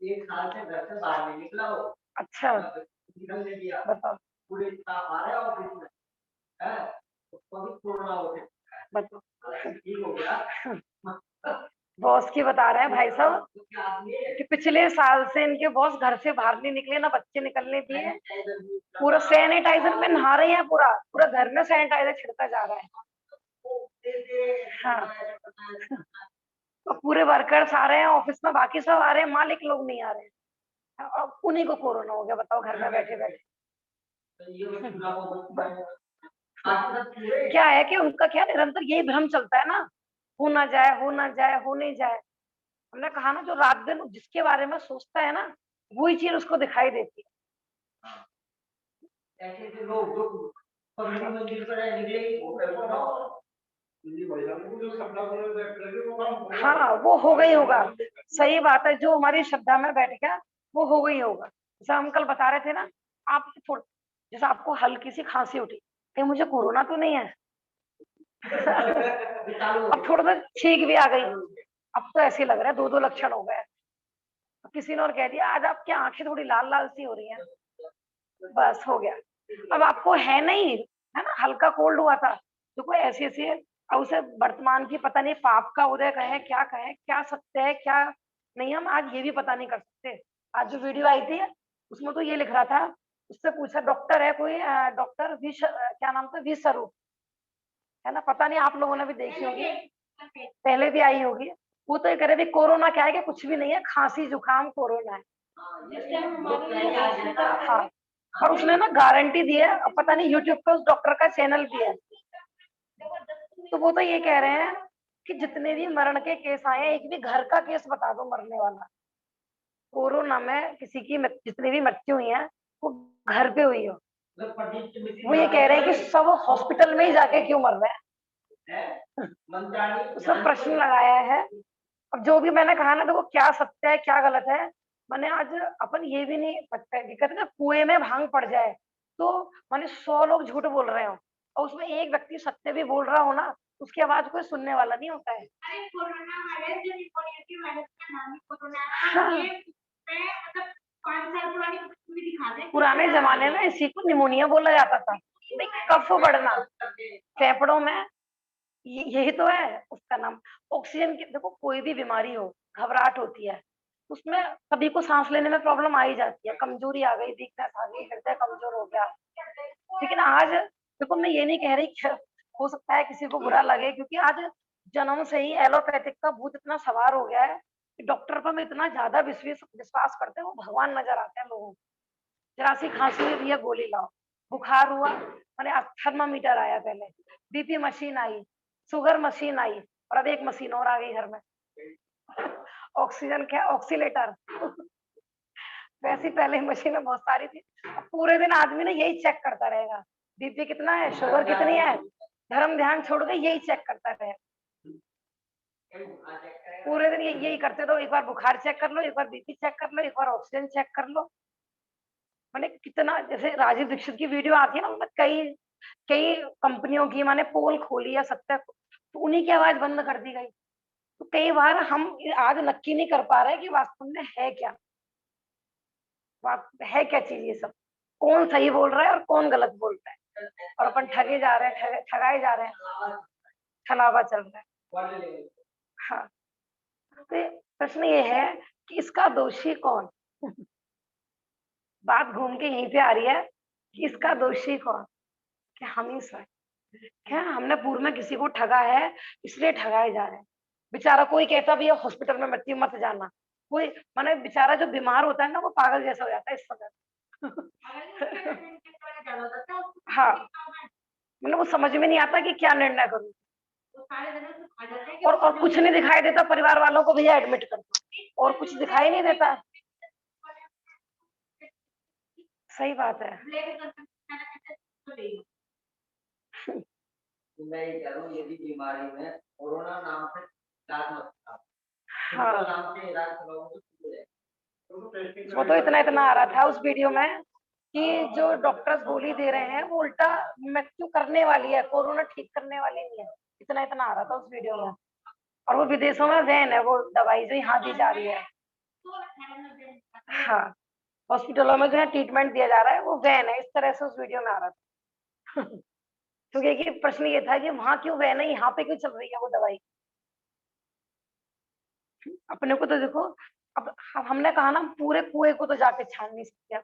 एक साल से घर से बाहर नहीं निकला हो। अच्छा, बताओ। पूरे आ रहे ऑफिस में, है, तो कोरोना हो गया, बताओ, ठीक हो गया। बॉस की बता रहे हैं भाई साहब कि पिछले साल से इनके बॉस घर से बाहर नहीं निकले, ना बच्चे निकलने दिए। पूरा सैनिटाइजर में नहा रहे हैं, पूरा पूरा घर में सैनिटाइजर छिड़का जा रहा है। हाँ, और पूरे वर्कर्स आ रहे हैं ऑफिस में, बाकी सब आ रहे हैं, मालिक लोग नहीं आ रहे हैं। अब उन्हीं को कोरोना हो गया, बताओ, घर में बैठे बैठे। क्या है कि उनका क्या निरंतर यही भ्रम चलता है ना, हो ना जाए, हो ना जाए, हो नहीं जाए। हमने कहा ना, जो रात दिन जिसके बारे में सोचता है ना, वही चीज उसको दिखाई देती है। हाँ, वो हो गई होगा। सही बात है, जो हमारी श्रद्धा में बैठ गया वो हो गई होगा। जैसे हम कल बता रहे थे ना, आप जैसे आपको हल्की सी खांसी उठी, कहीं मुझे कोरोना तो नहीं है। अब थोड़ा सा छींक भी आ गई, अब तो ऐसे लग रहा है दो दो लक्षण हो गए। किसी ने और कह दिया आज आपकी आंखें थोड़ी लाल लाल सी हो रही हैं, बस हो गया। अब आपको है नहीं, है ना, हल्का कोल्ड हुआ था, तो कोई ऐसी ऐसी है। अब उसे वर्तमान की पता नहीं पाप का उदय कहे, क्या सत्य है क्या नहीं, हम आज ये भी पता नहीं कर सकते। आज जो वीडियो आई थी उसमें तो ये लिख रहा था, उससे पूछा, डॉक्टर है कोई, डॉक्टर क्या नाम था, वी स्वरूप, है ना, पता नहीं आप लोगों ने भी देखी होगी, पहले भी आई होगी। वो तो ये कह रहे थे कोरोना क्या है, कि कुछ भी नहीं है, खांसी जुकाम कोरोना है। हाँ, और उसने ना गारंटी दी है, अब पता नहीं यूट्यूब पे उस डॉक्टर का चैनल भी है। तो वो तो ये कह रहे हैं कि जितने भी मरण के केस आए हैं, एक भी घर का केस बता दो मरने वाला कोरोना में, किसी की जितनी भी मृत्यु हुई है वो घर पे हुई हो। वो ये कह रहे हैं कि सब हॉस्पिटल में ही जाके क्यों मर रहे हैं, उसका प्रश्न लगाया है। अब जो भी मैंने कहा ना, देखो क्या सत्य है क्या गलत है, मैंने आज अपन ये भी नहीं पता है, कहते ना कुएं में भांग पड़ जाए, तो मैंने 100 लोग झूठ बोल रहे हो और उसमें एक व्यक्ति सत्य भी बोल रहा हो ना, उसकी आवाज कोई सुनने वाला नहीं होता है। अरे कोरोना वायरस, जो रिपोर्ट की वायरस का नाम ही कोरोना है, हाँ। ये मतलब 5 साल पुरानी भी दिखा दे। पुराने जमाने में इसी को निमोनिया बोला जाता था, कफ बढ़ना फेफड़ों में, यही तो है उसका नाम। ऑक्सीजन की, देखो कोई भी बीमारी हो, घबराहट होती है, उसमें सभी को सांस लेने में प्रॉब्लम आ ही जाती है, कमजोरी आ गई, वीकनेस आ गई, हृदय कमजोर हो गया। लेकिन आज देखो, मैं ये नहीं कह रही कि हो सकता है किसी को बुरा लगे, क्योंकि आज जन्म से ही एलोपैथिक का भूत इतना सवार हो गया है कि डॉक्टर पर हम इतना ज्यादा विश्वास करते हैं, वो भगवान नजर आते हैं लोगों को। जरा सी खांसी हुई, भैया गोली लाओ, बुखार हुआ, मैंने थर्मामीटर आया, पहले बीपी मशीन आई, शुगर मशीन आई, और अब एक मशीन और आ गई घर में, ऑक्सीजन क्या, ऑक्सीलेटर। वैसी पहले मशीनें बहुत सारी थी। अब पूरे दिन आदमी ना यही चेक करता रहेगा, बीपी कितना है, शुगर कितनी है, धर्म ध्यान छोड़ के यही चेक करता रहेगा पूरे दिन, यही करते रहो, एक बार बुखार चेक कर लो, एक बार बीपी चेक कर लो, एक बार ऑक्सीजन चेक कर लो। मैंने कितना, जैसे राजीव दीक्षित की वीडियो आती है ना, उनमें कई कई कंपनियों की मैंने पोल खोली है सत्य, तो उन्हीं की आवाज बंद कर दी गई। तो कई बार हम आज नक्की नहीं कर पा रहे कि वास्तव में है क्या, है क्या चीज, ये सब कौन सही बोल रहा है और कौन गलत बोल रहा है, और अपन ठगे जा रहे हैं, ठगाए जा रहे हैं, छलावा चल रहा है। हाँ, तो प्रश्न ये है कि इसका दोषी कौन। बात घूम के यहीं पे आ रही है कि इसका दोषी कौन, कि हम ही स्वयं। क्या हमने पूर्व में किसी को ठगा है, इसलिए ठगाए जा रहे हैं। बेचारा कोई कहता भी है हॉस्पिटल में मृत्यु मत जाना, कोई माने बेचारा जो बीमार होता है ना, वो पागल जैसा हो जाता है इस समय। हाँ, मतलब वो समझ में नहीं आता कि क्या निर्णय करूं, और कुछ नहीं दिखाई देता परिवार वालों को, भैया एडमिट कर दो, और कुछ दिखाई नहीं देता। सही बात है। मैं ये कह रहा हूँ, यदि बीमारी में कोरोना नाम से इलाज मत कराओ, हाँ, नाम से इलाज कराओ तो वो तो इतना इतना आ रहा था उस वीडियो में कि जो डॉक्टर्स गोली दे रहे हैं वो उल्टा मृत्यु करने वाली है, कोरोना ठीक करने वाली नहीं है, इतना इतना आ रहा था उस वीडियो में। और वो विदेशों में बैन है वो दवाई जो यहाँ दी जा रही है। हाँ, हॉस्पिटलों में जो है ट्रीटमेंट दिया जा रहा है वो बैन है, इस तरह से उस वीडियो में आ रहा था। क्योंकि प्रश्न ये था कि वहां क्यों बैन है, यहाँ पे क्यों चल रही है वो दवाई। अपने को तो देखो, अब हमने कहा ना पूरे कुएं को तो जाके छान नहीं सकते,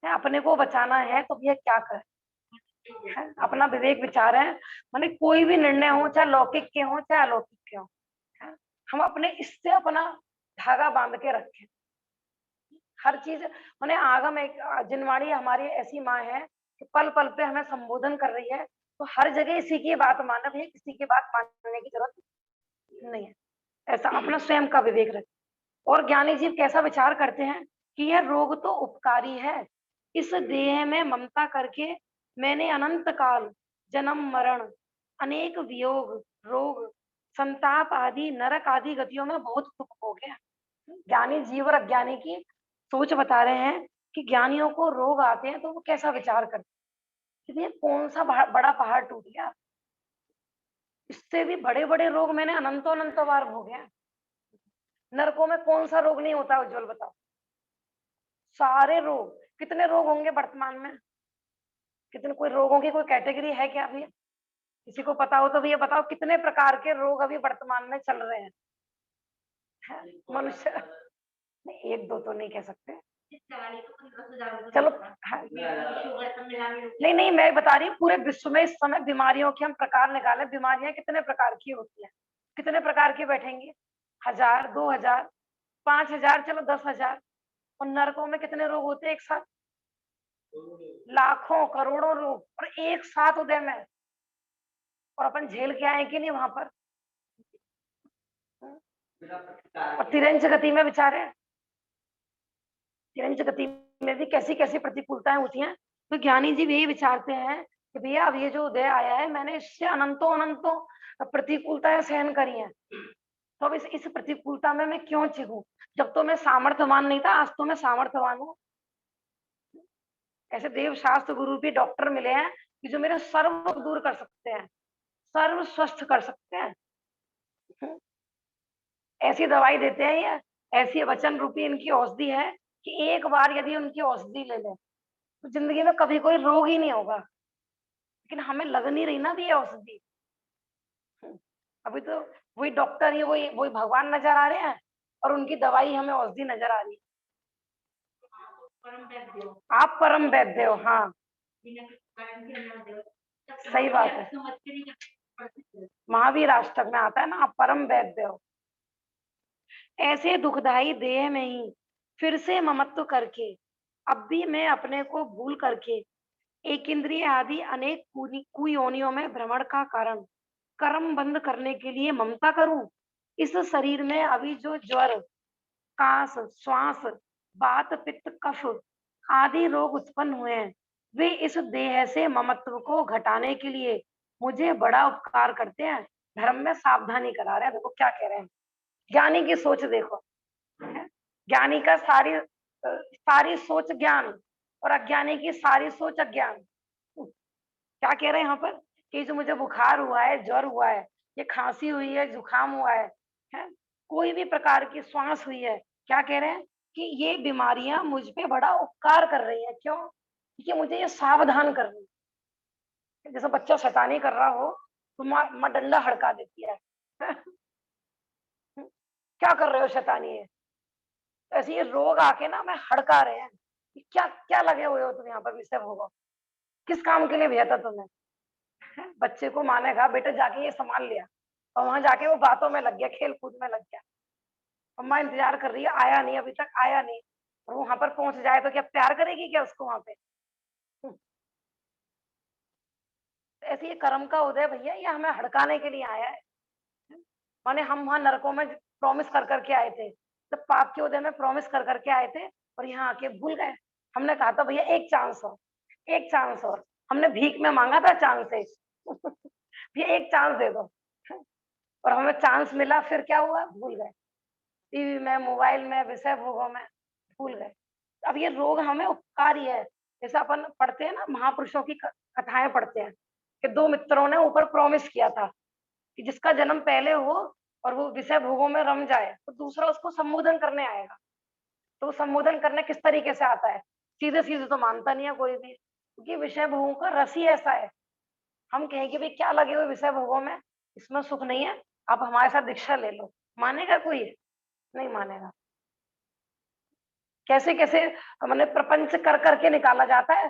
है अपने को बचाना है तो भैया क्या करें, है अपना विवेक विचार है। माने कोई भी निर्णय हो, चाहे लौकिक के हो चाहे अलौकिक के हो, है? हम अपने इससे अपना धागा बांध के रखें। हर चीज माने आगम एक जिनवाणी हमारी ऐसी माँ है कि पल पल पे हमें संबोधन कर रही है, तो हर जगह इसी की बात मानना भैया, किसी की बात मानने की जरूरत नहीं है। ऐसा अपना स्वयं का विवेक रखें। और ज्ञानी जीव कैसा विचार करते हैं कि यह रोग तो उपकारी है, इस देह में ममता करके मैंने अनंत काल जन्म मरण अनेक वियोग रोग संताप आदि नरक आदि गतियों में बहुत दुख हो गया। ज्ञानी जीव और अज्ञानी की सोच बता रहे हैं कि ज्ञानियों को रोग आते हैं तो वो कैसा विचार करते हैं कि ये कौन सा बड़ा पहाड़ टूट गया, इससे भी बड़े बड़े रोग मैंने अनंतो अनंत बार भोगे हैं। नरकों में कौन सा रोग नहीं होता, उज्जवल बताओ। सारे रोग, कितने रोग होंगे वर्तमान में, कितने, कोई रोगों की कोई कैटेगरी है क्या भैया? किसी को पता हो तो भैया बताओ, कितने प्रकार के रोग अभी वर्तमान में चल रहे हैं? मनुष्य नहीं, एक दो तो नहीं कह सकते, चलो हाँ। नहीं नहीं, मैं बता रही हूँ पूरे विश्व में इस समय बीमारियों के हम प्रकार निकाले, बीमारियां कितने प्रकार की होती हैं, कितने प्रकार की बैठेंगी? 1000, 2000, 5000, चलो 10,000। और नरकों में कितने रोग होते हैं एक साथ? लाखों करोड़ों रोग और एक साथ उदय में, और अपन झेल के आए कि नहीं वहां पर? और तिरंज गति में बेचारे, तिरंज गति में भी कैसी कैसी प्रतिकूलताएं होती हैं। तो ज्ञानी जी यही विचारते हैं कि भैया अब ये जो उदय आया है, मैंने इससे अनंतों अनंतों प्रतिकूलताएं सहन करी हैं, तो अब इस प्रतिकूलता में मैं क्यों चिढ़ूं? जब तो मैं सामर्थ्यवान नहीं था, आज तो मैं सामर्थ्यवान हूँ। ऐसे देव शास्त्र गुरु भी डॉक्टर मिले हैं कि जो मेरे सर्व दूर कर सकते हैं, सर्व स्वस्थ कर सकते हैं। ऐसी दवाई देते हैं ये, ऐसी वचन रूपी इनकी औषधि है कि एक बार यदि उनकी औषधि ले लें तो जिंदगी में कभी कोई रोग ही नहीं होगा। लेकिन हमें लग नहीं रही ना भी ये औषधि। अभी तो वही डॉक्टर ही वही भगवान नजर आ रहे हैं और उनकी दवाई हमें औषधि नजर आ रही है। आप परम वैद्य हो, हाँ सही बात है। महावीर अष्टक में आता है ना, आप परम वैद्य हो। ऐसे दुखदाई देह में ही फिर से ममत्व करके अब भी मैं अपने को भूल करके एक इंद्रिय आदि अनेक कुयोनियों में भ्रमण का कारण कर्म बंद करने के लिए ममता करूं। इस शरीर में अभी जो ज्वर कास श्वास वात पित्त कफ आदि रोग उत्पन्न हुए हैं, वे इस देह से ममत्व को घटाने के लिए मुझे बड़ा उपकार करते हैं, धर्म में सावधानी करा रहे हैं। देखो क्या कह रहे हैं ज्ञानी की सोच, देखो ज्ञानी का सारी सोच ज्ञान और अज्ञानी की सारी सोच अज्ञान। क्या कह रहे हैं यहाँ पर कि जो मुझे बुखार हुआ है, ज्वर हुआ है, ये खांसी हुई है, जुकाम हुआ है? कोई भी प्रकार की श्वास हुई है, क्या कह रहे हैं कि ये बीमारियां मुझ पे बड़ा उपकार कर रही हैं। क्यों? क्योंकि मुझे ये सावधान कर रही है। जैसे बच्चा शैतानी कर रहा हो तो माँ डंडा हड़का देती है क्या कर रहे हो शैतानी है? ऐसे ये रोग आके ना मैं हड़का रहे हैं कि क्या क्या लगे हुए हो तुम यहाँ पर विषय भोगो, किस काम के लिए भेजा था तुम्हें? बच्चे को माने कहा बेटा जाके ये संभाल लिया, और वहां जाके वो बातों में लग गया, खेल कूद में लग गया। अम्मा इंतजार कर रही है, आया नहीं, अभी तक आया नहीं। और वहां पर पहुंच जाए तो क्या प्यार करेगी क्या उसको वहां पे? ऐसे ये कर्म का उदय भैया, ये हमें हड़काने के लिए आया है। माने हम वहां नरकों में प्रॉमिस कर करके आए थे, तो पाप के उदय में प्रॉमिस कर करके आए थे, और यहाँ आके भूल गए। हमने कहा था भैया एक चांस और, एक चांस और, हमने भीख में मांगा था चांस से भैया एक चांस दे दो, और हमें चांस मिला, फिर क्या हुआ? भूल गए। टीवी में, मोबाइल में, विषय भोगों में भूल गए। अब ये रोग हमें उपकारी है। जैसे अपन पढ़ते हैं ना, महापुरुषों की कथाएं पढ़ते हैं कि दो मित्रों ने ऊपर प्रॉमिस किया था कि जिसका जन्म पहले हो और वो विषय भोगों में रम जाए तो दूसरा उसको संबोधन करने आएगा। तो संबोधन करने किस तरीके से आता है? सीधे सीधे तो मानता नहीं है कोई भी, क्योंकि विषय भोगों का रस ही ऐसा है। हम कहें कि भाई क्या लगे हुए विषय भोगों में, इसमें सुख नहीं है, आप हमारे साथ दीक्षा ले लो, मानेगा कोई? नहीं मानेगा। कैसे कैसे मैंने प्रपंच कर करके निकाला जाता है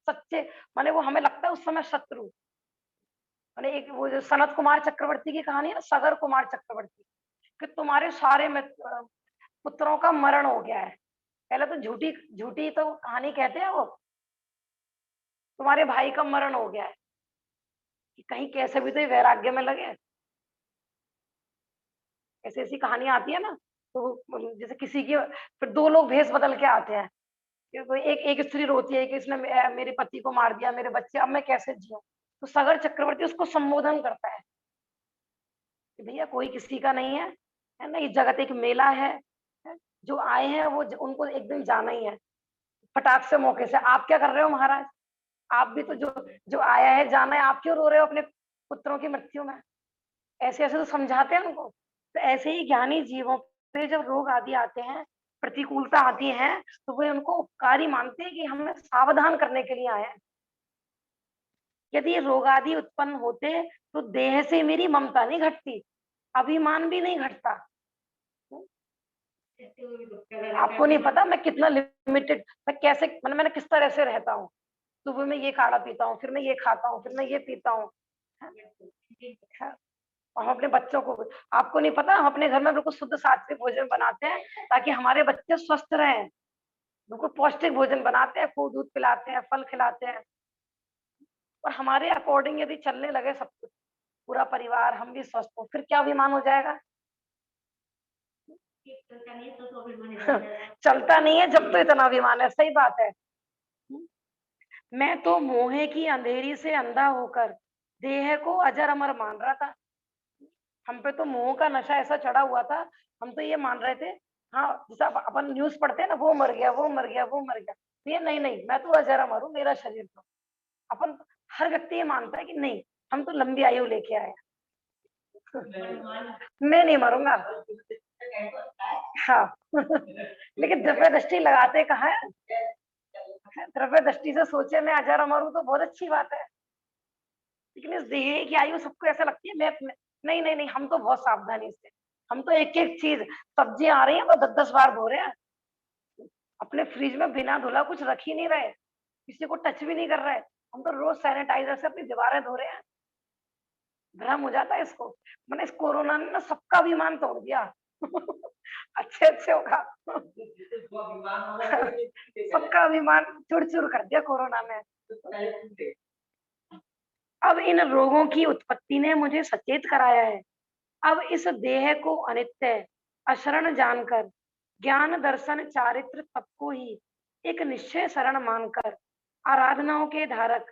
सच्चे, माने वो हमें लगता है उस समय शत्रु। माने एक वो जो सनत कुमार चक्रवर्ती की कहानी है ना, सगर कुमार चक्रवर्ती, कि तुम्हारे सारे पुत्रों का मरण हो गया है। पहले तो झूठी झूठी तो कहानी कहते हैं वो, तुम्हारे भाई का मरण हो गया है, कि कहीं कैसे भी तो ये वैराग्य में लगे। ऐसी ऐसी कहानियां आती है ना, तो जैसे किसी की फिर दो लोग भेष बदल के आते हैं, कि कोई एक एक स्त्री रोती है कि इसने मेरे पति को मार दिया, मेरे बच्चे, अब मैं कैसे जीऊं। तो सगर चक्रवर्ती उसको संबोधन करता है कि भैया कोई किसी का नहीं है ना, ये जगत एक मेला है, जो आए हैं वो उनको एक दिन जाना ही है। फटाक से मौके से आप क्या कर रहे हो महाराज, आप भी तो जो जो आया है जाना है, आप क्यों रो रहे हो अपने पुत्रों की मृत्यु में। ऐसे ऐसे तो समझाते हैं उनको। तो ऐसे ही ज्ञानी जीवों पे जब रोग आदि आते हैं, प्रतिकूलता आती है, तो वे उनको उपकारी मानते हैं कि हमें सावधान करने के लिए आए हैं। यदि रोग आदि उत्पन्न होते तो देह से मेरी ममता नहीं घटती, अभिमान भी नहीं घटता। आपको नहीं पता मैं कितना लिमिटेड, मैं कैसे मैंने किस तरह से रहता हूँ। सुबह में ये काढ़ा पीता हूँ, फिर मैं ये खाता हूँ, फिर मैं ये पीता हूँ। और हम अपने बच्चों को, आपको नहीं पता, हम अपने घर में बिल्कुल शुद्ध सात्विक भोजन बनाते हैं ताकि हमारे बच्चे स्वस्थ रहें। बिल्कुल पौष्टिक भोजन बनाते हैं, खूब दूध पिलाते हैं, फल खिलाते हैं। और हमारे अकॉर्डिंग यदि चलने लगे सब कुछ, पूरा परिवार, हम भी स्वस्थ हो, फिर क्या अभिमान हो जाएगा। चलता नहीं है जब तो इतना अभिमान है, सही बात है। मैं तो मोहे की अंधेरी से अंधा होकर देह को अजर अमर मान रहा था। हम पे तो मोह का नशा ऐसा चढ़ा हुआ था, हम तो ये मान रहे थे, हाँ जैसा अपन न्यूज पढ़ते हैं ना, वो मर गया, वो मर गया, वो मर गया, तो ये नहीं नहीं, मैं तो अजर अमर हूँ, मेरा शरीर तो। अपन हर व्यक्ति ये मानता है कि नहीं, हम तो लंबी आयु लेके आए हैं। मैं नहीं मरूंगा। हाँ। लेकिन दिव्य दृष्टि लगाते कहाँ है, द्रव्य दृष्टि से सोचे मैं अजर अमर हूँ तो बहुत अच्छी बात है। लेकिन इस देह की आयु सबको ऐसा लगती है नहीं नहीं नहीं, हम तो बहुत सावधानी से, हम तो एक एक चीज, सब्जी आ रही है तो 10 10 बार धो रहे हैं, अपने फ्रिज में बिना धुला कुछ रख ही नहीं रहे, किसी को टच भी नहीं कर रहे, हम तो रोज सैनिटाइजर से अपनी दीवारें धो रहे हैं। भ्रम हो जाता है इसको। मैंने इस कोरोना ने ना सबका अभिमान तोड़ दिया। अच्छे अच्छे होगा। सबका अभिमान चूर चूर कर दिया कोरोना ने। अब इन रोगों की उत्पत्ति ने मुझे सचेत कराया है। अब इस देह को अनित्य, अशरण जानकर, ज्ञान दर्शन चारित्र तप को ही एक निश्चय शरण मानकर, आराधनाओं के धारक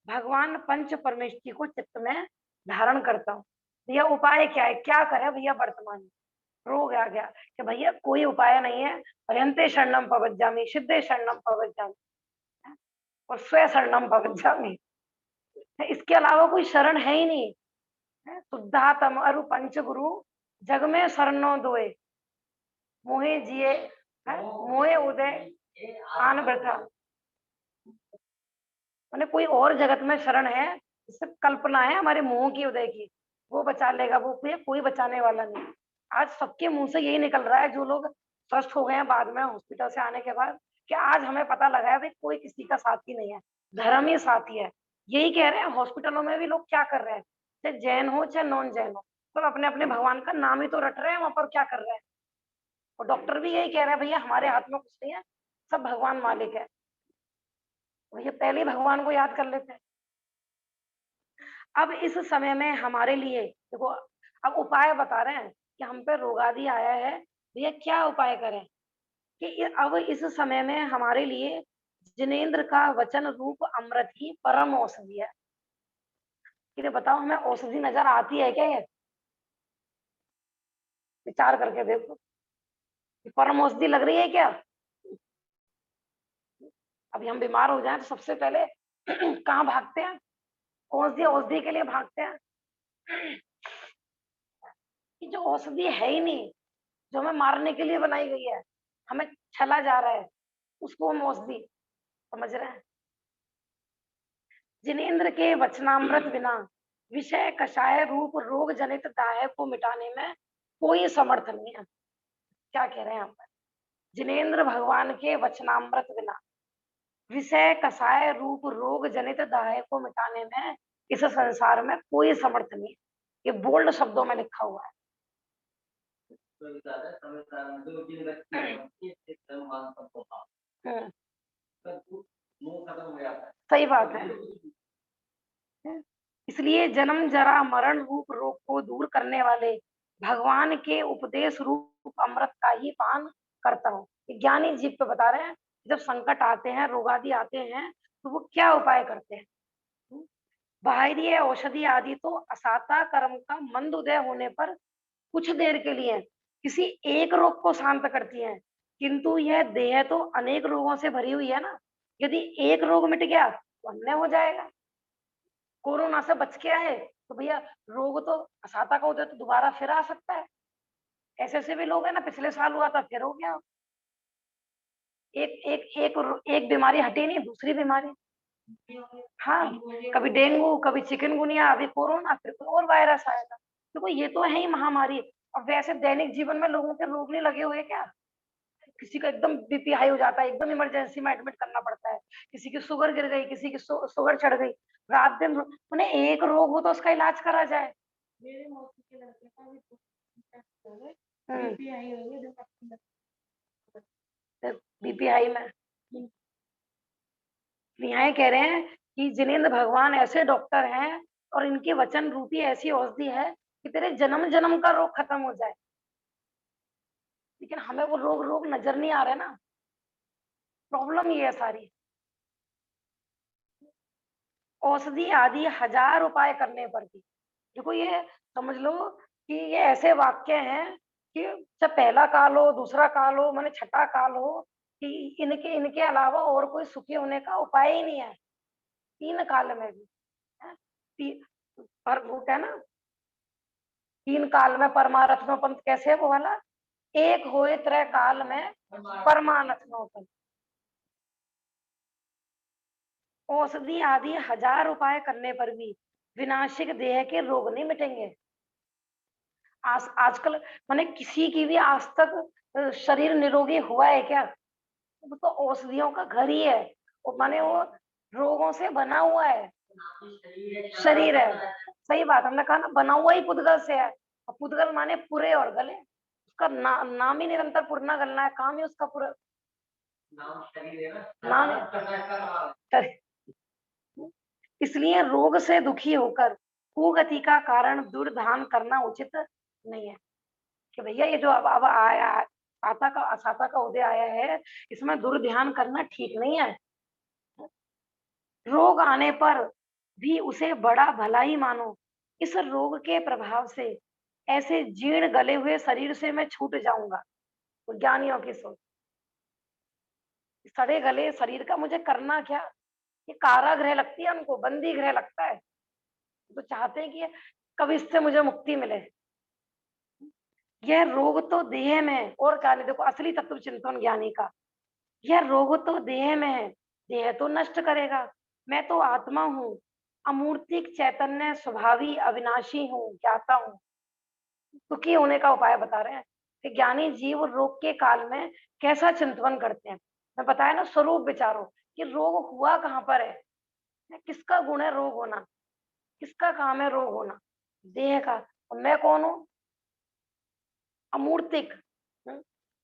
भगवान पंच परमेष्टि को चित्त में धारण करता हूँ। भैया उपाय क्या है, क्या करे भैया, वर्तमान में रोग आ गया कि भैया कोई उपाय नहीं है, पर्यंते शरणम पवज्जामि, सिद्धे शरणम पवज्जामि, और स्वे शरणम पवज्जामि। इसके अलावा कोई शरण है ही नहीं। शुद्धातम अरु पंच गुरु, जग में शरणों दोए, मोहे जिए, मोहे उदय आन वृथा। मैंने कोई और जगत में शरण है, जिससे कल्पना है हमारे मुंह की उदय की, वो बचा लेगा, वो कोई बचाने वाला नहीं। आज सबके मुंह से यही निकल रहा है, जो लोग स्वस्थ हो गए हैं बाद में हॉस्पिटल से आने के बाद, कि आज हमें पता लगा है भाई कोई किसी का साथी नहीं है, धर्म ही साथी है। यही कह रहे हैं हॉस्पिटलों में भी लोग क्या कर रहे हैं, चाहे जैन हो चाहे नॉन जैन हो, तो अपने अपने भगवान का नाम ही तो रट रहे हैं वहां पर, क्या कर रहे हैं। और डॉक्टर भी यही कह रहे हैं भैया हमारे हाथ में कुछ नहीं है, सब भगवान मालिक है। भैया पहले भगवान को याद कर लेते हैं। अब इस समय में हमारे लिए देखो, अब उपाय बता रहे हैं कि हम पे रोग आदि आया है, भैया क्या उपाय करें। कि अब इस समय में हमारे लिए जिनेन्द्र का वचन रूप अमृत ही परम औषधि है। कि बताओ हमें औषधि नजर आती है क्या, ये विचार करके देखो, परम औषधि लग रही है क्या। अभी हम बीमार हो जाएं तो सबसे पहले कहाँ भागते हैं, कौन सी औषधि के लिए भागते हैं। कि जो औषधि है ही नहीं, जो हमें मारने के लिए बनाई गई है, हमें छला जा रहा है, उसको हम औषधि समझ रहे हैं। जिनेन्द्र के वचनामृत बिना विषय कषाय रूप रोग जनित दाह को मिटाने में कोई समर्थ नहीं है। क्या कह रहे हैं यहाँ पर, जिनेंद्र भगवान के वचनामृत बिना विषय कसाय रूप रोग जनित दाहे को मिटाने में इस संसार में कोई समर्थ नहीं है। ये बोल्ड शब्दों में लिखा हुआ है। सही बात है। इसलिए जन्म जरा मरण रूप रोग को दूर करने वाले भगवान के उपदेश रूप अमृत का ही पान करता हूँ। ज्ञानी जीव पे बता रहे हैं, जब संकट आते हैं, रोग आदि आते हैं, तो वो क्या उपाय करते हैं। बाहरी औषधि आदि तो असाता कर्म का मंद उदय होने पर कुछ देर के लिए किसी एक रोग को शांत करती है, किंतु यह देह तो अनेक रोगों से भरी हुई है ना। यदि एक रोग मिट गया तो अन्य हो जाएगा। कोरोना से बच के आए तो भैया रोग तो असाता का उदय तो दोबारा फिर आ सकता है। ऐसे ऐसे भी लोग हैं ना, पिछले साल हुआ था फिर हो गया। एक बीमारी हटी नहीं, दूसरी बीमारी। हाँ, कभी डेंगू, कभी चिकनगुनिया, अभी कोरोना, फिर कोई और वायरस आएगा। देखो ये तो है ही महामारी। और वैसे दैनिक जीवन में लोगों के रोग नहीं लगे हुए क्या। किसी का एकदम बीपी हाई हो जाता है, एकदम इमरजेंसी में एडमिट करना पड़ता है। किसी की शुगर गिर गई, किसी की शुगर चढ़ गई, रात दिन उन्हें एक रोग हो तो उसका इलाज करा जाए। मेरे मौसी के लड़के का भी बीपी हाई हो गया, बीपी हाई में यहाँ कह रहे हैं कि जिनेंद्र भगवान ऐसे डॉक्टर हैं और इनके वचन रूपी ऐसी औषधि है कि तेरे जन्म जन्म का रोग खत्म हो जाए। लेकिन हमें वो रोग नजर नहीं आ रहे ना, प्रॉब्लम ये है सारी। औषधि आदि हजार उपाय करने पर भी, देखो ये समझ लो कि ये ऐसे वाक्य हैं कि जब पहला काल हो, दूसरा काल हो, माने छठा काल हो, कि इनके इनके अलावा और कोई सुखी होने का उपाय ही नहीं है। तीन काल में भी है? पर वो क्या ना, तीन काल में परमारथ में पंथ, कैसे है वो वाला, एक होए त्रय काल में परमानथ में पंथ। औषधि आदि हजार उपाय करने पर भी विनाशिक देह के रोग नहीं मिटेंगे। आजकल माने किसी की भी आज तक शरीर निरोगी हुआ है क्या। वो तो औषधियों का घर ही है, वो माने वो रोगों से बना हुआ है, शरीर है। सही बात, हमने कहा ना, बना हुआ ही पुद्गल से है। और पुद्गल माने पूरे और गले, उसका नाम ही निरंतर पुरना गलना है, काम ही उसका पूरा नाम शरीर है ना, नाम। इसलिए रोग से दुखी होकर कुगति का कारण दुर्धान करना उचित नहीं है। कि भैया ये जो अब आया, साता का उदय आया है, इसमें दुर्ध्यान करना ठीक नहीं है। रोग आने पर भी उसे बड़ा भला ही मानो। इस रोग के प्रभाव से ऐसे जीर्ण गले हुए शरीर से मैं छूट जाऊंगा। तो ज्ञानियों की सोच, सड़े गले शरीर का मुझे करना क्या। ये कारागृह लगती है उनको, बंदी गृह लगता है। तो चाहते हैं कि कब इससे मुझे मुक्ति मिले। यह रोग तो देह में है, और क्या नहीं, देखो असली तत्व चिंतन ज्ञानी का, यह रोग तो देह में है, देह तो नष्ट करेगा। मैं तो आत्मा हूँ, अमूर्तिक चैतन्य स्वभावी अविनाशी हूँ, ज्ञाता हूँ। दुखी होने का उपाय बता रहे हैं कि ज्ञानी जीव रोग के काल में कैसा चिंतन करते हैं। मैं बताया ना, स्वरूप विचारो कि रोग हुआ कहाँ पर है, किसका गुण है रोग होना, किसका काम है रोग होना, देह का। और मैं कौन हूँ, अमूर्तिक।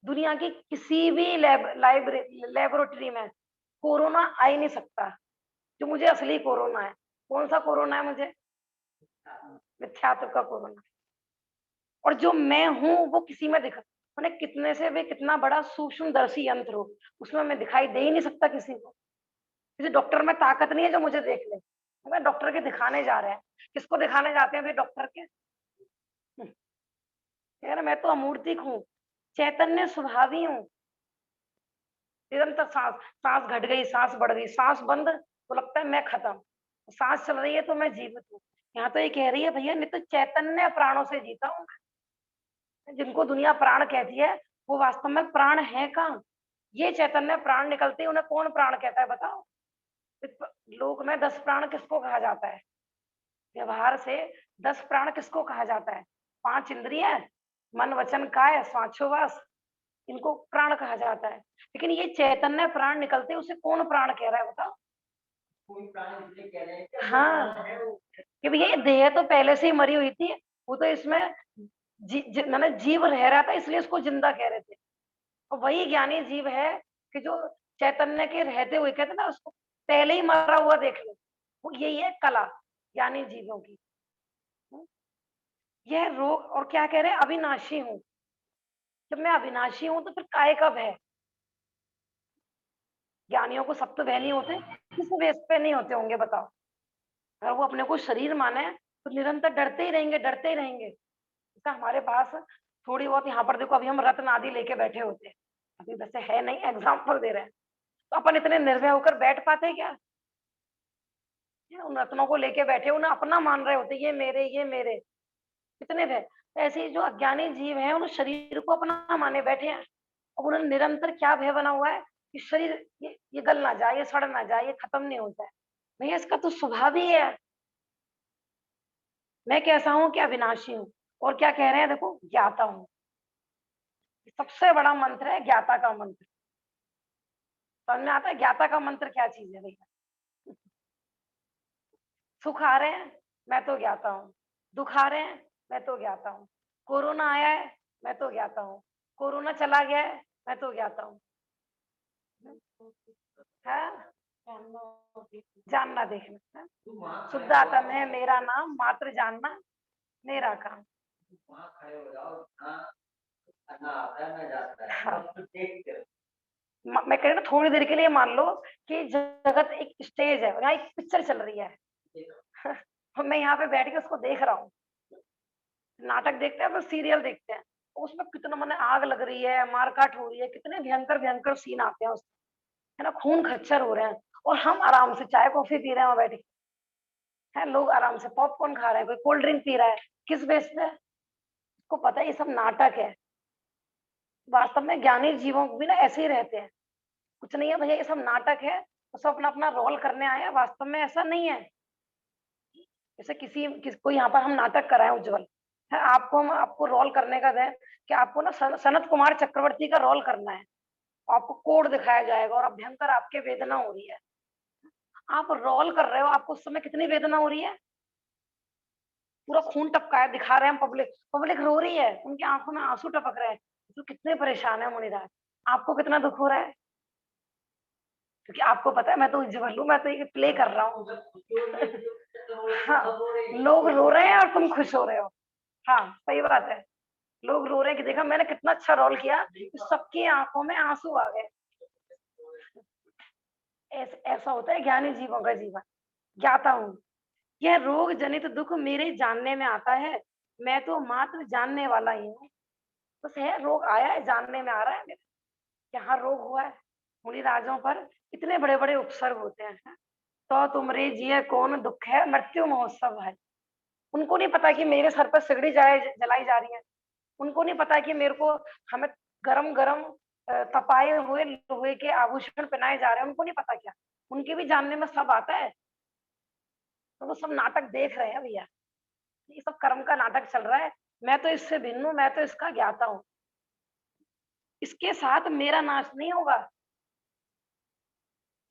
दुनिया की किसी भी लेबोरेटरी में कोरोना आ ही नहीं सकता जो मुझे असली कोरोना है। कौन सा कोरोना है मुझे, मिथ्यात्व का कोरोना। और जो मैं हूं वो किसी में दिखा, मैंने कितने से भी कितना बड़ा सूक्ष्मदर्शी यंत्र हो, उसमें मैं दिखाई दे ही नहीं सकता किसी को। किसी डॉक्टर में ताकत नहीं है जो मुझे देख ले। मैं डॉक्टर के दिखाने जा रहे हैं, किसको दिखाने जाते हैं भाई, डॉक्टर के। यार मैं तो अमूर्तिक हूँ, चैतन्य स्वभावी हूँ। निरंतर सांस, सांस घट गई, सांस बढ़ गई, सांस बंद तो लगता है मैं खत्म, सांस चल रही है तो मैं जीवित हूँ। यहाँ तो ये कह रही है भैया नित्य चैतन्य प्राणों से जीता हूँ। जिनको दुनिया प्राण कहती है वो वास्तव में प्राण है कहाँ। ये चैतन्य प्राण निकलते हैं, उन्हें कौन प्राण कहता है बताओ। लोक में 10 प्राण किसको कहा जाता है, व्यवहार से 10 प्राण किसको कहा जाता है। 5 इंद्रिय, मन वचन काय, श्वासोच्छ्वास, इनको प्राण कहा जाता है। लेकिन ये चैतन्य प्राण निकलते उसे कौन प्राण कह रहा है बताओ? कोई प्राण इसलिए कह रहे हैं कि हाँ, है वो। कि भैया ये देह तो पहले से ही मरी हुई थी, वो तो इसमें माने जीव रह रहा था इसलिए उसको जिंदा कह रहे थे। और वही ज्ञानी जीव है कि जो चैतन्य के रहते हुए कहते ना उसको पहले ही मरा हुआ देख लो, वो यही है कला ज्ञानी जीवों की। यह रोग और क्या कह रहे हैं, अविनाशी हूं। जब मैं अविनाशी हूं तो फिर काय कब है? ज्ञानियों को सब तो वह नहीं होते, किस बेस पे नहीं होते होंगे बताओ? अगर वो अपने को शरीर माने तो निरंतर डरते ही रहेंगे, डरते ही रहेंगे। जैसा हमारे पास थोड़ी बहुत यहाँ पर देखो, अभी हम रत्न आदि लेके बैठे होते हैं, अभी वैसे है नहीं, एग्जाम्पल दे रहे हैं, तो अपन इतने निर्भय होकर बैठ पाते क्या? उन रत्नों को लेके बैठे, उन्हें अपना मान रहे होते, ये मेरे कितने भय। तो ऐसे ही जो अज्ञानी जीव हैं उन शरीर को अपना माने बैठे हैं, और उन्हें निरंतर क्या भय बना हुआ है कि शरीर ये गल ना जाए, ये सड़ ना जाए, ये खत्म नहीं हो जाए। भैया इसका तो स्वभाव ही है। मैं कैसा हूं कि अविनाशी हूँ। और क्या कह रहे हैं देखो, ज्ञाता हूँ। सबसे बड़ा मंत्र है ज्ञाता का मंत्र। समझ में आता है ज्ञाता का मंत्र क्या चीज है भैया? सुख आ रहे हैं, मैं तो ज्ञाता हूँ। दुख आ रहे हैं, मैं तो ज्ञाता हूँ। कोरोना आया है, मैं तो ज्ञाता हूँ। कोरोना चला गया है, मैं तो ज्ञाता हूँ। है जानना देखना है? शुद्ध आत्म है मेरा नाम, मात्र जानना मेरा काम। वहाँ खड़े हो जाओ, ना आता है ना जाता है, हाँ। बस देखते रहो। मैं कह रही हूँ ना, थोड़ी देर के लिए मान लो कि जगत एक स्टेज है, यहाँ एक पिक्चर चल रही है और मैं यहाँ पे बैठ के उसको देख रहा हूँ। नाटक देखते हैं तो सीरियल देखते हैं, तो उसमें कितना मैंने आग लग रही है, मारकाट हो रही है, कितने भयंकर भयंकर सीन आते हैं उसमें, है ना, खून खच्चर हो रहे हैं, और हम आराम से चाय कॉफी पी रहे हैं वहां बैठ के। है लोग आराम से पॉपकॉर्न खा रहे हैं, कोई कोल्ड ड्रिंक पी रहा है, किस बेस पे? उसको पता है ये सब नाटक है। वास्तव में ज्ञानी जीवों को भी ना ऐसे ही रहते हैं, कुछ नहीं है भैया, ये सब नाटक है, तो सब अपना अपना रोल करने आए हैं। वास्तव में ऐसा नहीं है। जैसे कोई यहाँ पर हम नाटक कराएं उज्जवल, है आपको, हम आपको रोल करने का है कि आपको ना सनत कुमार चक्रवर्ती का रोल करना है, आपको कोड दिखाया जाएगा और भयंकर आपके वेदना हो रही है, आप रोल कर रहे हो, आपको उस समय कितनी वेदना हो रही है, पूरा खून टपका है, दिखा रहे हैं, पब्लिक पब्लिक रो रही है, उनकी आंखों में आंसू टपक रहे हैं, तो कितने परेशान है मुनिराज। आपको कितना दुख हो रहा है, क्योंकि आपको पता है मैं तो उज्जवल हूँ, मैं तो ये प्ले कर रहा हूँ। हाँ, लोग रो रहे हैं और तुम खुश हो रहे हो। हाँ सही बात है, लोग रो रहे हैं कि देखा मैंने कितना अच्छा रोल किया, सबकी आंखों में आंसू आ गए। ऐसा होता है ज्ञानी जीवों का जीवन। ज्ञाता हूँ, यह रोग जनित दुख मेरे जानने में आता है, मैं तो मात्र जानने वाला ही हूँ। बस है, रोग आया है, जानने में आ रहा है मेरे, यहाँ रोग हुआ है। मुनि राजों पर इतने बड़े बड़े उपसर्ग होते हैं, तो तुमरे जिये कौन दुख है, मृत्यु महोत्सव है। उनको नहीं पता कि मेरे सर पर सिगड़ी जलाई जा रही है, उनको नहीं पता कि मेरे को, हमें गरम गरम तपाए हुए लोहे के आभूषण पहनाए जा रहे हैं, उनको नहीं पता क्या? उनके भी जानने में सब आता है, तो वो सब नाटक देख रहे हैं भैया, ये सब कर्म का नाटक चल रहा है। मैं तो इससे भिन्न हूं, मैं तो इसका ज्ञाता हूँ, इसके साथ मेरा नाश नहीं होगा।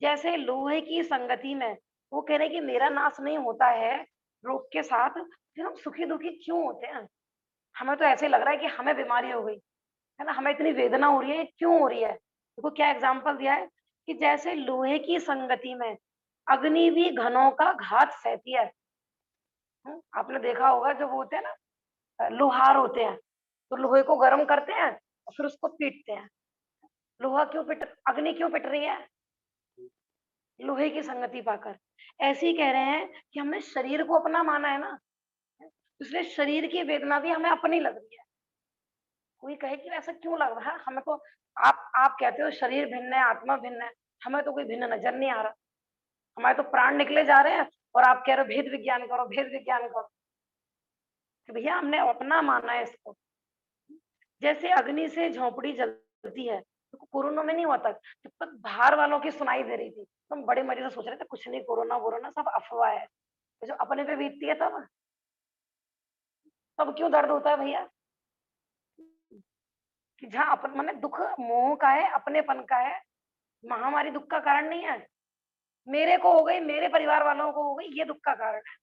जैसे लोहे की संगति में वो कह रहे कि मेरा नाश नहीं होता है रोग के साथ, फिर हम सुखी दुखी क्यों होते हैं? हमें तो ऐसे लग रहा है कि हमें बीमारी हो गई, है ना, हमें इतनी वेदना हो रही है, क्यों हो रही है? देखो क्या एग्जाम्पल दिया है कि जैसे लोहे की संगति में अग्नि भी घनों का घात सहती है। आपने देखा होगा जब वो होते हैं ना, लोहार होते हैं, तो लोहे को गर्म करते हैं और फिर उसको पीटते हैं। लोहा क्यों पिट अग्नि क्यों पिट रही है? लोहे की संगति पाकर। ऐसे ही कह रहे हैं कि हमने शरीर को अपना माना है ना, इसलिए शरीर की वेदना भी हमें अपनी लग रही है। कोई कहे कि ऐसा क्यों लग रहा है, हमें तो, आप कहते हो शरीर भिन्न है, आत्मा भिन्न है, हमें तो कोई भिन्न नजर नहीं आ रहा, हमारे तो प्राण निकले जा रहे हैं, और आप कह रहे हो भेद विज्ञान करो, भेद विज्ञान करो। तो भैया हमने अपना माना है इसको। जैसे अग्नि से झोंपड़ी जलती है, तो कोरोना में नहीं हुआ था, जब तक बाहर वालों की सुनाई दे रही थी तो हम बड़े मजे से सोच रहे थे कुछ नहीं, कोरोना वोरोना सब अफवाह है। तो जो अपने पे बीतती है तब, तब क्यों दर्द होता है भैया? कि जहाँ अपन माने दुख मोह का है, अपनेपन का है, महामारी दुख का कारण नहीं है। मेरे को हो गई, मेरे परिवार वालों को हो गई, ये दुख का कारण है।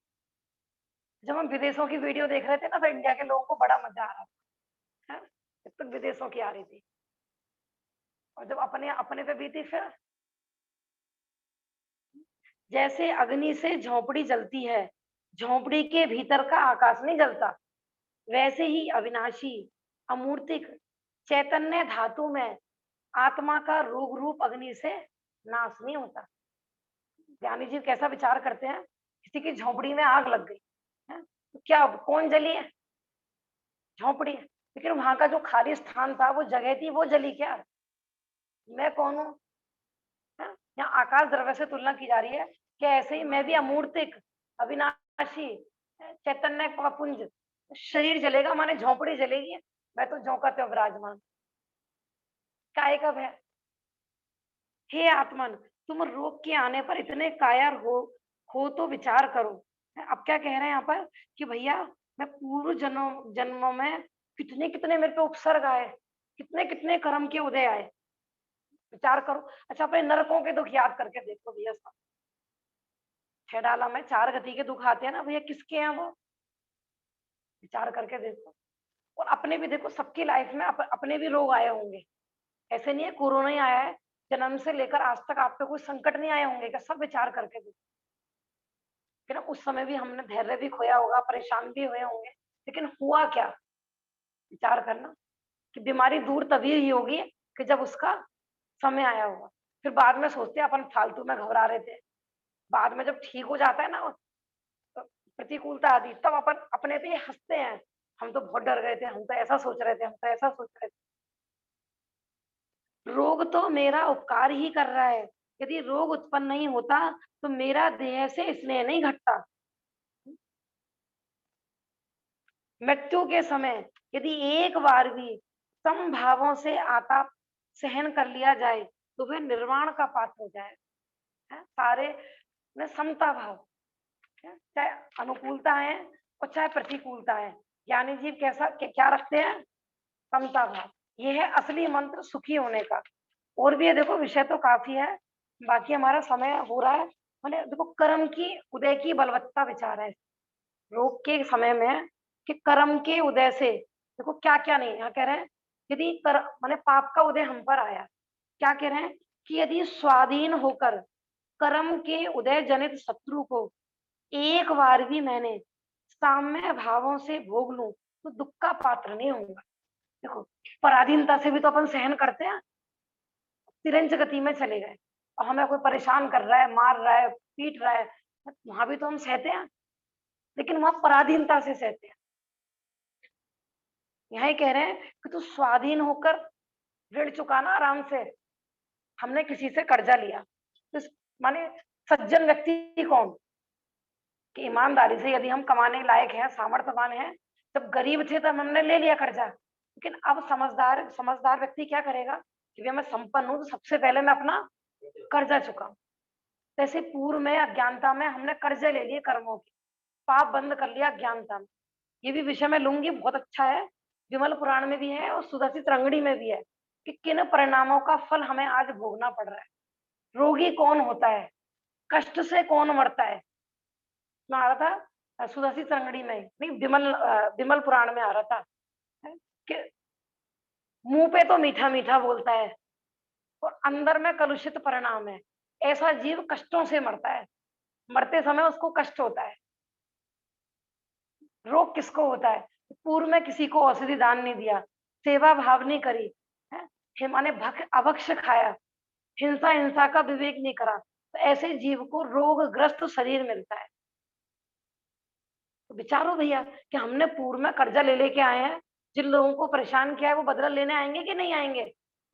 जब हम विदेशों की वीडियो देख रहे थे ना, तो इंडिया के लोगों को बड़ा मजा आ रहा था, है? जब तक विदेशों की आ रही थी, और जब अपने अपने पे बीती फिर। जैसे अग्नि से झोंपड़ी जलती है, झोंपड़ी के भीतर का आकाश नहीं जलता, वैसे ही अविनाशी, अमूर्तिक, चैतन्य धातु में आत्मा का रोग रूप अग्नि से नाश नहीं होता। ज्ञानी जी कैसा विचार करते हैं, किसी की झोंपड़ी में आग लग गई है, तो क्या कौन जली है? झोंपड़ी। लेकिन वहां का जो खाली स्थान था, वो जगह थी, वो जली क्या? मैं कौन हूँ? है? यहाँ आकाश द्रव्य से तुलना की जा रही है कि ऐसे ही मैं भी अमूर्तिक, अविनाशी, चैतन्य का पुंज। शरीर जलेगा माने झोंपड़ी जलेगी, मैं तो झोंका पे विराजमान, काय कब है। हे आत्मन, तुम रोग के आने पर इतने कायर हो तो विचार करो। अब क्या कह रहे हैं यहाँ पर कि भैया, मैं पूर्व जन्मों में कितने कितने मेरे पे उपसर्ग आए, कितने कितने कर्म के उदय आए, विचार करो। अच्छा, अपने नरकों के दुख याद करके देखो भैया, सब 6 डाला में 4 गति के दुख आते हैं ना भैया, किसके हैं वो? विचार करके देखो। और अपने भी देखो, सबकी लाइफ में अपने भी रोग आए होंगे। ऐसे नहीं है कोरोना ही आया है, जन्म से लेकर आज तक आप पे कोई संकट नहीं आए होंगे क्या? सब विचार करके देखो कि ना, उस समय भी हमने धैर्य भी खोया होगा, परेशान भी हुए होंगे, लेकिन हुआ क्या? विचार करना कि बीमारी दूर तभी ही होगी कि जब उसका समय आया होगा। फिर बाद में सोचते हैं अपन फालतू में घबरा रहे थे, बाद में जब ठीक हो जाता है ना तो प्रतिकूलता आदि, तब अपन अपने पे ही हंसते हैं, हम तो बहुत डर गए थे, हम तो ऐसा सोच रहे थे, हम तो ऐसा सोच रहे थे। रोग तो मेरा उपकार ही कर रहा है, यदि रोग उत्पन्न नहीं होता तो मेरा देह से स्नेह नहीं घटता। मृत्यु के समय यदि एक बार भी समभावों से आताप सहन कर लिया जाए तो वह निर्वाण का पात्र हो जाए, है? सारे में समता भाव, है? चाहे अनुकूलता है और चाहे प्रतिकूलता है, ज्ञानी जीव कैसा क्या रखते हैं? समता भाव। ये है असली मंत्र सुखी होने का। और भी है, देखो विषय तो काफी है, बाकी हमारा समय हो रहा है। मैंने देखो कर्म की उदय की बलवत्ता विचार है रोग के समय में, कि कर्म के उदय से देखो क्या क्या नहीं, यहाँ कह रहे हैं यदि कर माने पाप का उदय हम पर आया, क्या कह रहे हैं कि यदि स्वाधीन होकर कर्म के उदय जनित शत्रु को एक बार भी मैंने साम्य भावों से भोग लूं तो दुख का पात्र नहीं होऊंगा। देखो, पराधीनता से भी तो अपन सहन करते हैं, तिरंज गति में चले गए और हमें कोई परेशान कर रहा है, मार रहा है, पीट रहा है, वहां भी तो हम सहते हैं, लेकिन वहां पराधीनता से सहते हैं। यही कह रहे हैं कि तू स्वाधीन होकर ऋण चुकाना आराम से। हमने किसी से कर्जा लिया तो माने सज्जन व्यक्ति कौन? कि ईमानदारी से यदि हम कमाने लायक हैं, सामर्थ्यवान हैं, जब गरीब थे तब हमने ले लिया कर्जा, लेकिन अब समझदार समझदार व्यक्ति क्या करेगा कि भैया मैं संपन्न हूं तो सबसे पहले मैं अपना कर्जा चुकाऊं। जैसे पूर्व में अज्ञानता में हमने कर्जे ले लिए कर्मों के, पाप बंद कर लिया अज्ञानता में। ये भी विषय मैं लूंगी, बहुत अच्छा है, विमल पुराण में भी है और सुदर्शित रंगड़ी में भी है कि किन परिणामों का फल हमें आज भोगना पड़ रहा है। रोगी कौन होता है, कष्ट से कौन मरता है, मैं आ रहा था सुदर्शित रंगड़ी में, नहीं विमल पुराण में आ रहा था, है, कि मुंह पे तो मीठा मीठा बोलता है और अंदर में कलुषित परिणाम है। ऐसा जीव कष्टों से मरता है, मरते समय उसको कष्ट होता है। रोग किसको होता है? पूर्व में किसी को औषधि दान नहीं दिया, सेवा भाव नहीं करी, है माने अभक्ष खाया, हिंसा हिंसा का विवेक नहीं करा, तो ऐसे जीव को रोगग्रस्त शरीर मिलता है। तो विचारो भैया कि हमने पूर्व में कर्जा ले लेके आए हैं, जिन लोगों को परेशान किया है वो बदला लेने आएंगे कि नहीं आएंगे?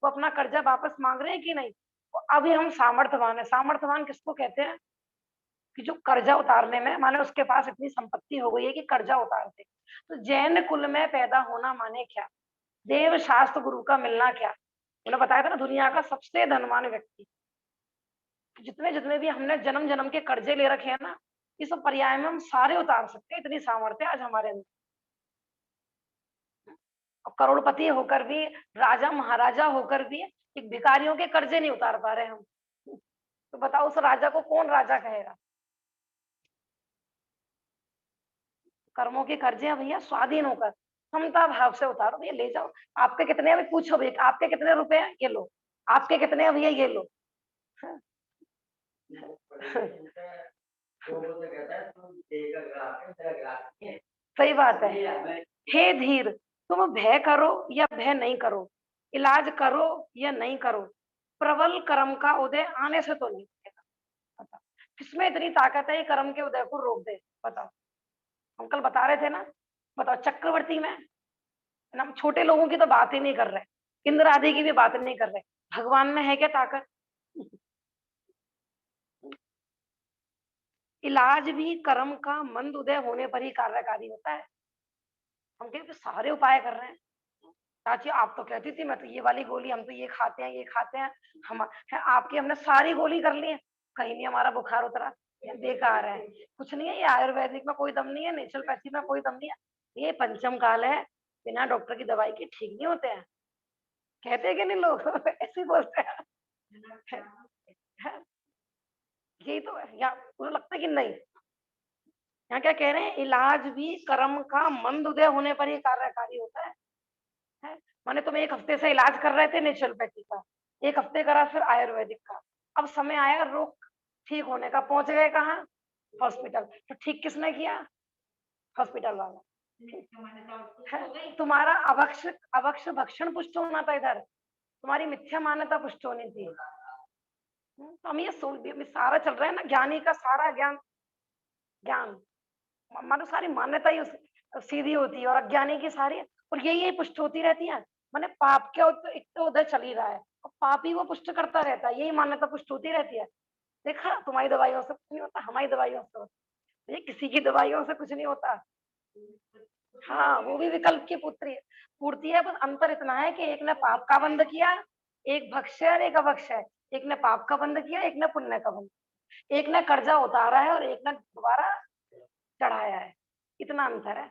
वो अपना कर्जा वापस मांग रहे हैं कि नहीं? तो अभी हम सामर्थ्यवान है। सामर्थ्यवान किसको कहते हैं? कि जो कर्जा उतारने में माने उसके पास इतनी संपत्ति हो गई है कि कर्जा उतार दे। तो जैन कुल में पैदा होना माने क्या? देव शास्त्र गुरु का मिलना क्या? उन्हें बताया था ना, दुनिया का सबसे धनवान व्यक्ति। जितने जितने भी हमने जन्म जन्म के कर्जे ले रखे हैं ना, इस पर्याय में हम सारे उतार सकते हैं, इतनी सामर्थ्य आज हमारे अंदर। और करोड़पति होकर भी, राजा महाराजा होकर भी एक भिखारियों के कर्जे नहीं उतार पा रहे हम। तो बताओ उस राजा को कौन राजा कहेगा? कर्मों के कर्जे हैं भैया, स्वाधीन होकर समता भाव से उतारो भैया, ले जाओ। आपके कितने हैं अभी पूछो भैया, आपके कितने रुपए हैं, ये लो। आपके कितने हैं भैया, ये लो। सही बात है। हे धीर, तुम भय करो या भय नहीं करो, इलाज करो या नहीं करो, प्रबल कर्म का उदय आने से तो नहीं रुकेगा। बताओ किसमें इतनी ताकत है ये कर्म के उदय को रोक दे? बताओ। अंकल बता रहे थे ना, बताओ चक्रवर्ती में हम छोटे लोगों की तो बात ही नहीं कर रहे, इंद्र आदि की भी बात नहीं कर रहे, भगवान में है क्या ताकत? इलाज भी कर्म का मंद उदय होने पर ही कार्यकारी होता है। हम कहते सारे उपाय कर रहे हैं। चाची आप तो कहती थी मैं तो ये वाली गोली, हम तो ये खाते हैं, ये खाते हैं, हम है आपकी हमने सारी गोली कर ली है, कहीं नहीं हमारा बुखार उतरा। ये बेकार है, कुछ नहीं है, ये आयुर्वेदिक में कोई दम नहीं है, नेचुरोपैथी में कोई दम नहीं है, ये पंचम काल है, बिना डॉक्टर की दवाई के ठीक नहीं होते हैं। कहते हैं कि नहीं लोग ऐसे ही बोलते हैं। है? यही तो है, या मुझे लगता है कि नहीं, यहाँ क्या कह रहे हैं, इलाज भी कर्म का मंद उदय होने पर ही कार्यकारी होता है? माने तुम एक हफ्ते से इलाज कर रहे थे नेचुरोपैथी का, एक हफ्ते करा फिर आयुर्वेदिक का, अब समय आया रोग ठीक होने का, पहुंच गए कहाँ? हॉस्पिटल। तो ठीक किसने किया? हॉस्पिटल वाला। तुम्हारा अभक्ष अभक्ष भक्षण पुष्ट होना था इधर, तुम्हारी मिथ्या मान्यता पुष्ट होनी थी। तो हम ये सोच भी सारा चल रहा है ना, ज्ञानी का सारा ज्ञान, ज्ञान मानो सारी मान्यता ही सीधी होती है, और अज्ञानी की सारी, और यही पुष्ट होती रहती है। मैंने पाप के एक तो उधर चल ही रहा है, और पाप ही वो पुष्ट करता रहता है, यही मान्यता पुष्ट होती रहती है। देखा तुम्हारी दवाइयों से कुछ नहीं होता, हमारी दवाइयों से होता, ये किसी की दवाइयों से कुछ नहीं होता। हाँ वो भी विकल्प की पुत्री पूर्ति है, बस अंतर इतना है कि एक ने पाप का बंध किया, एक भक्ष्य है और एक अभक्ष्य है, एक ने पाप का बंध किया, एक ने पुण्य का बंध, एक ने कर्जा उतारा है और एक ने दोबारा चढ़ाया है, इतना अंतर है?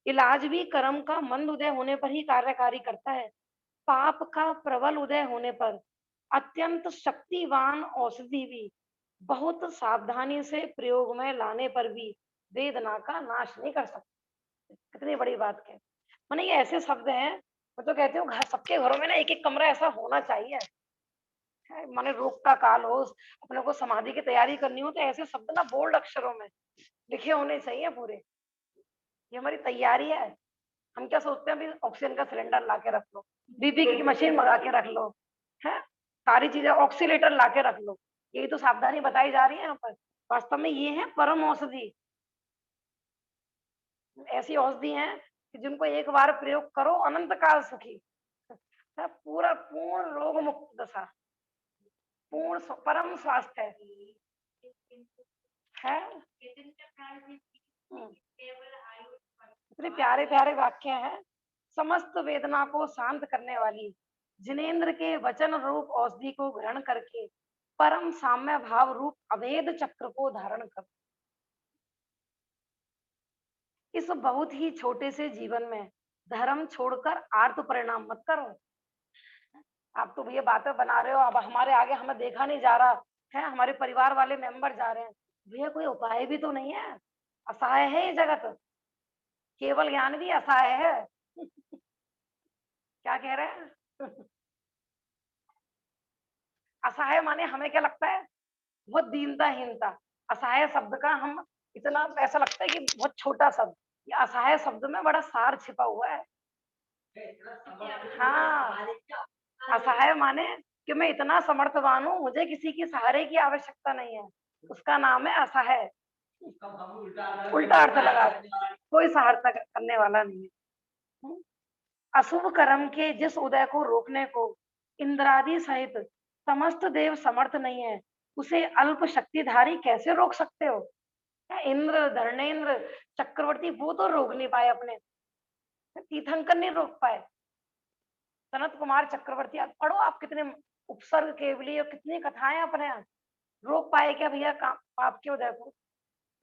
इलाज भी कर्म का मंद उदय होने पर ही कार्यकारी करता है, पाप का प्रबल उदय होने पर अत्यंत शक्तिवान औषधि भी बहुत सावधानी से प्रयोग में लाने पर भी वेदना का नाश नहीं कर सकती। कितनी बड़ी बात है। माने ये ऐसे शब्द हैं, मैं तो कहती हूँ घर सबके घरों में ना एक एक कमरा ऐसा होना चाहिए है। माने रोग का काल हो, अपने को समाधि की तैयारी करनी हो, तो ऐसे शब्द ना बोल्ड अक्षरों में लिखे होने चाहिए पूरे। ये हमारी तैयारी है। हम क्या सोचते हैं, अभी ऑक्सीजन का सिलेंडर ला के रख लो, बीपी की मशीन मंगा के रख लो, है सारी चीजें, ऑक्सीलेटर ला के रख लो, यही तो सावधानी बताई जा रही है यहाँ पर। वास्तव में ये है परम औषधि, ऐसी औषधि है कि जिनको एक बार प्रयोग करो अनंत काल सुखी, पूरा पूर्ण रोग मुक्त दशा, पूर्ण परम स्वास्थ्य है। इतने प्यारे प्यारे वाक्य हैं। समस्त वेदना को शांत करने वाली जिनेन्द्र के वचन रूप औषधि को ग्रहण करके परम साम्य भाव रूप अभेद चक्र को धारण कर, इस बहुत ही छोटे से जीवन में धर्म छोड़कर आर्त परिणाम मत करो। आप तो भैया बातें बना रहे हो, अब हमारे आगे हमें देखा नहीं जा रहा है, हमारे परिवार वाले मेंबर जा रहे हैं, भैया कोई उपाय भी तो नहीं है, असहाय है ये जगत, केवल ज्ञान भी असहाय है। क्या कह रहे हैं? असहाय माने हमें क्या लगता है, बहुत दीनता हीनता। असहाय शब्द का हम इतना ऐसा लगता है कि बहुत छोटा शब्द, ये असहाय शब्द में बड़ा सार छिपा हुआ है। हाँ, असहाय माने कि मैं इतना समर्थवान हूँ, मुझे किसी की सहारे की आवश्यकता नहीं है, उसका नाम है असहाय। उल्टा अर्थ लगा, कोई सहायता करने वाला नहीं है। अशुभ कर्म के जिस उदय को रोकने को इंद्रादि सहित समस्त देव समर्थ नहीं है, उसे अल्प शक्तिधारी कैसे रोक सकते हो? इंद्र, धर्मेंद्र, चक्रवर्ती वो तो रोक नहीं पाए, अपने तीर्थंकर नहीं रोक पाए। सनत कुमार चक्रवर्ती, आप पढ़ो, आप कितने उपसर्ग केवली और कितनी कथाएं अपने यहाँ, रोक पाए क्या भैया पाप के उदय को?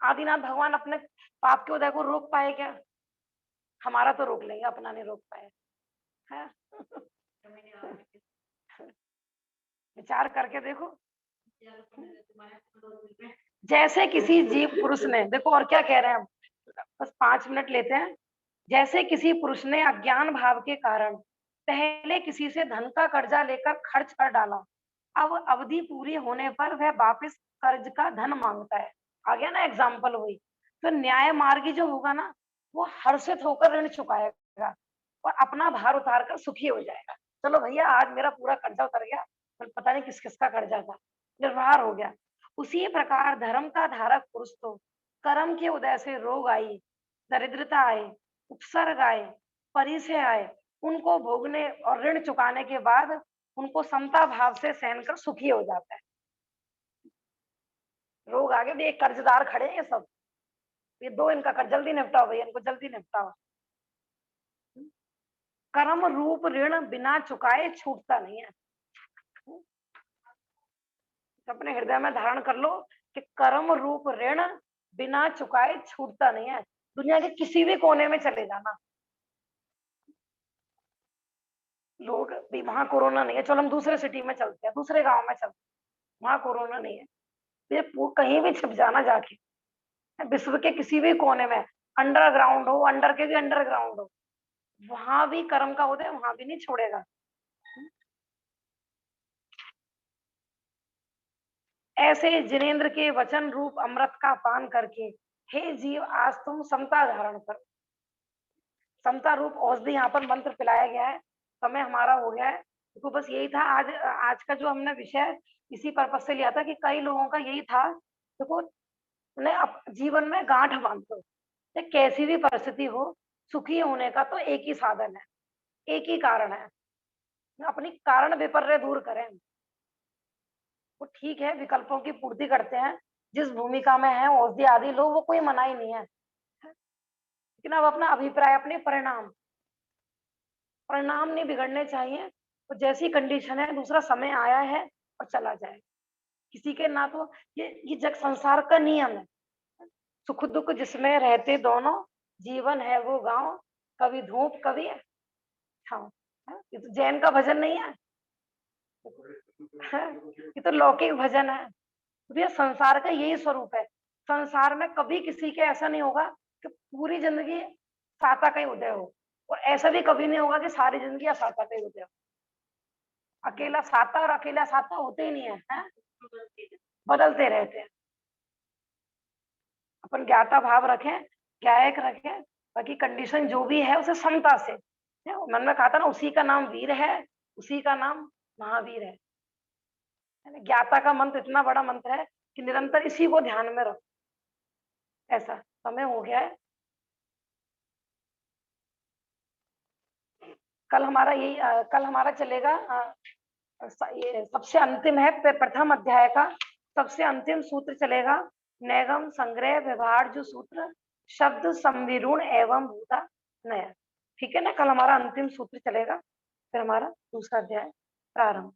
आदिनाथ भगवान अपने पाप के उदय को रोक पाए क्या? हमारा तो रोक लेंगे, अपना नहीं रोक पाए है। विचार करके देखो। जैसे किसी जीव पुरुष ने, देखो और क्या कह रहे हैं हम, बस 5 मिनट लेते हैं। जैसे किसी पुरुष ने अज्ञान भाव के कारण पहले किसी से धन का कर्जा लेकर खर्च कर डाला, अब अवधि पूरी होने पर वह वापस कर्ज का धन मांगता है। आ गया ना एग्जाम्पल वही। तो न्याय मार्गी जो होगा ना, वो हर्षित होकर ऋण चुकाएगा और अपना भार उतार कर सुखी हो जाएगा। चलो भैया आज मेरा पूरा कर्जा उतर गया, पता नहीं किस किस का कर्जा था, निर्भर हो गया। उसी प्रकार धर्म का धारक पुरुष तो कर्म के उदय से रोग आई, दरिद्रता आए, उपसर्ग आए, परिचय आए, उनको भोगने और ऋण चुकाने के बाद उनको समता भाव से सहन कर सुखी हो जाता है। रोग आगे भी, एक कर्जदार खड़े हैं ये सब, ये दो इनका कर जल्दी निपटाओ भैया, इनको जल्दी निपटाओ। कर्म रूप ऋण बिना चुकाए छूटता नहीं है। अपने हृदय में धारण कर लो कि कर्म रूप ऋण बिना चुकाए छूटता नहीं है। दुनिया के किसी भी कोने में चले जाना, लोग भी वहां कोरोना नहीं है, चलो हम दूसरे सिटी में चलते हैं, दूसरे गांव में चलते हैं, वहां कोरोना नहीं है। ये कहीं भी छिप जाना जाके, विश्व के किसी भी कोने में, अंडरग्राउंड हो, अंडर के भी अंडरग्राउंड हो, वहां भी कर्म का उदय वहां भी नहीं छोड़ेगा। ऐसे जिनेंद्र के वचन रूप अमृत का पान करके हे जीव आज तुम समता धारण करो। समता रूप औषधि यहाँ पर मंत्र पिलाया गया है। समय हमारा हो गया है, तो बस यही था आज का जो हमने विषय इसी पर्पज से लिया था कि कई लोगों का यही था, देखो उन्हें जीवन में गांठ बांध दो, कैसी भी परिस्थिति हो, सुखी होने का तो एक ही साधन है, एक ही कारण है, अपनी कारण विपर्य दूर करें। वो ठीक है, विकल्पों की पूर्ति करते हैं, जिस भूमिका में है औषधि आदि लो, वो कोई मना ही नहीं है, लेकिन अब अपना अभिप्राय, अपने परिणाम नहीं बिगड़ने चाहिए। तो जैसी कंडीशन है, दूसरा समय आया है और चला जाए, किसी के ना तो ये जग संसार का नियम है, सुख दुख जिसमें रहते दोनों, जीवन है वो गांव, कभी धूप कभी छाँव। ये तो जैन का भजन नहीं है, ये तो लौकिक भजन है। तो संसार का यही स्वरूप है। संसार में कभी किसी के ऐसा नहीं होगा कि पूरी जिंदगी साता का ही उदय हो, और ऐसा भी कभी नहीं होगा कि सारी जिंदगी असाता का ही उदय हो। अकेला साता और अकेला साता होते ही नहीं है, बदलते रहते हैं। अपन ज्ञाता भाव रखें, ज्ञायक रखें, बाकी कंडीशन जो भी है उसे समता से, मन में कहा था ना, उसी का नाम वीर है, उसी का नाम महावीर है। ज्ञाता का मंत्र इतना बड़ा मंत्र है कि निरंतर इसी को ध्यान में रखो। ऐसा समय हो गया है, कल हमारा चलेगा, ये सबसे अंतिम है, प्रथम अध्याय का सबसे अंतिम सूत्र चलेगा, नैगम संग्रह व्यवहार जो सूत्र, शब्द संविरूण एवं भूता नया। ठीक है ना, कल हमारा अंतिम सूत्र चलेगा, फिर हमारा दूसरा अध्याय प्रारंभ।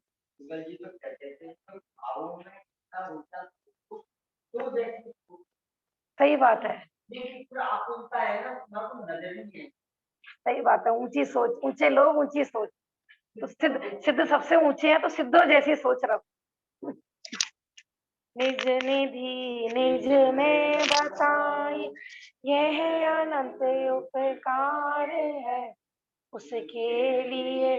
सही बात है, सही बात है, ऊंची सोच, ऊंचे लोग ऊंची सोच, तो सिद्ध सबसे ऊंचे हैं, तो सिद्धों जैसी सोच रखो। निज निधि निज में बताई, यह अनंत उपकार है, उसके लिए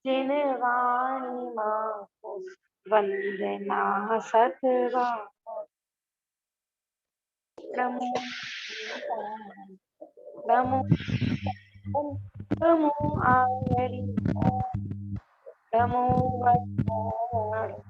जिन वाणी माँ को वंदना सतवा। नमो नमो नमो आयरी, नमो वैष्णव।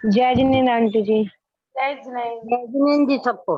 जय जिनेंद्र आंटी जी, जय जिनेंद्र। जय जिनेंद्र जी सबको।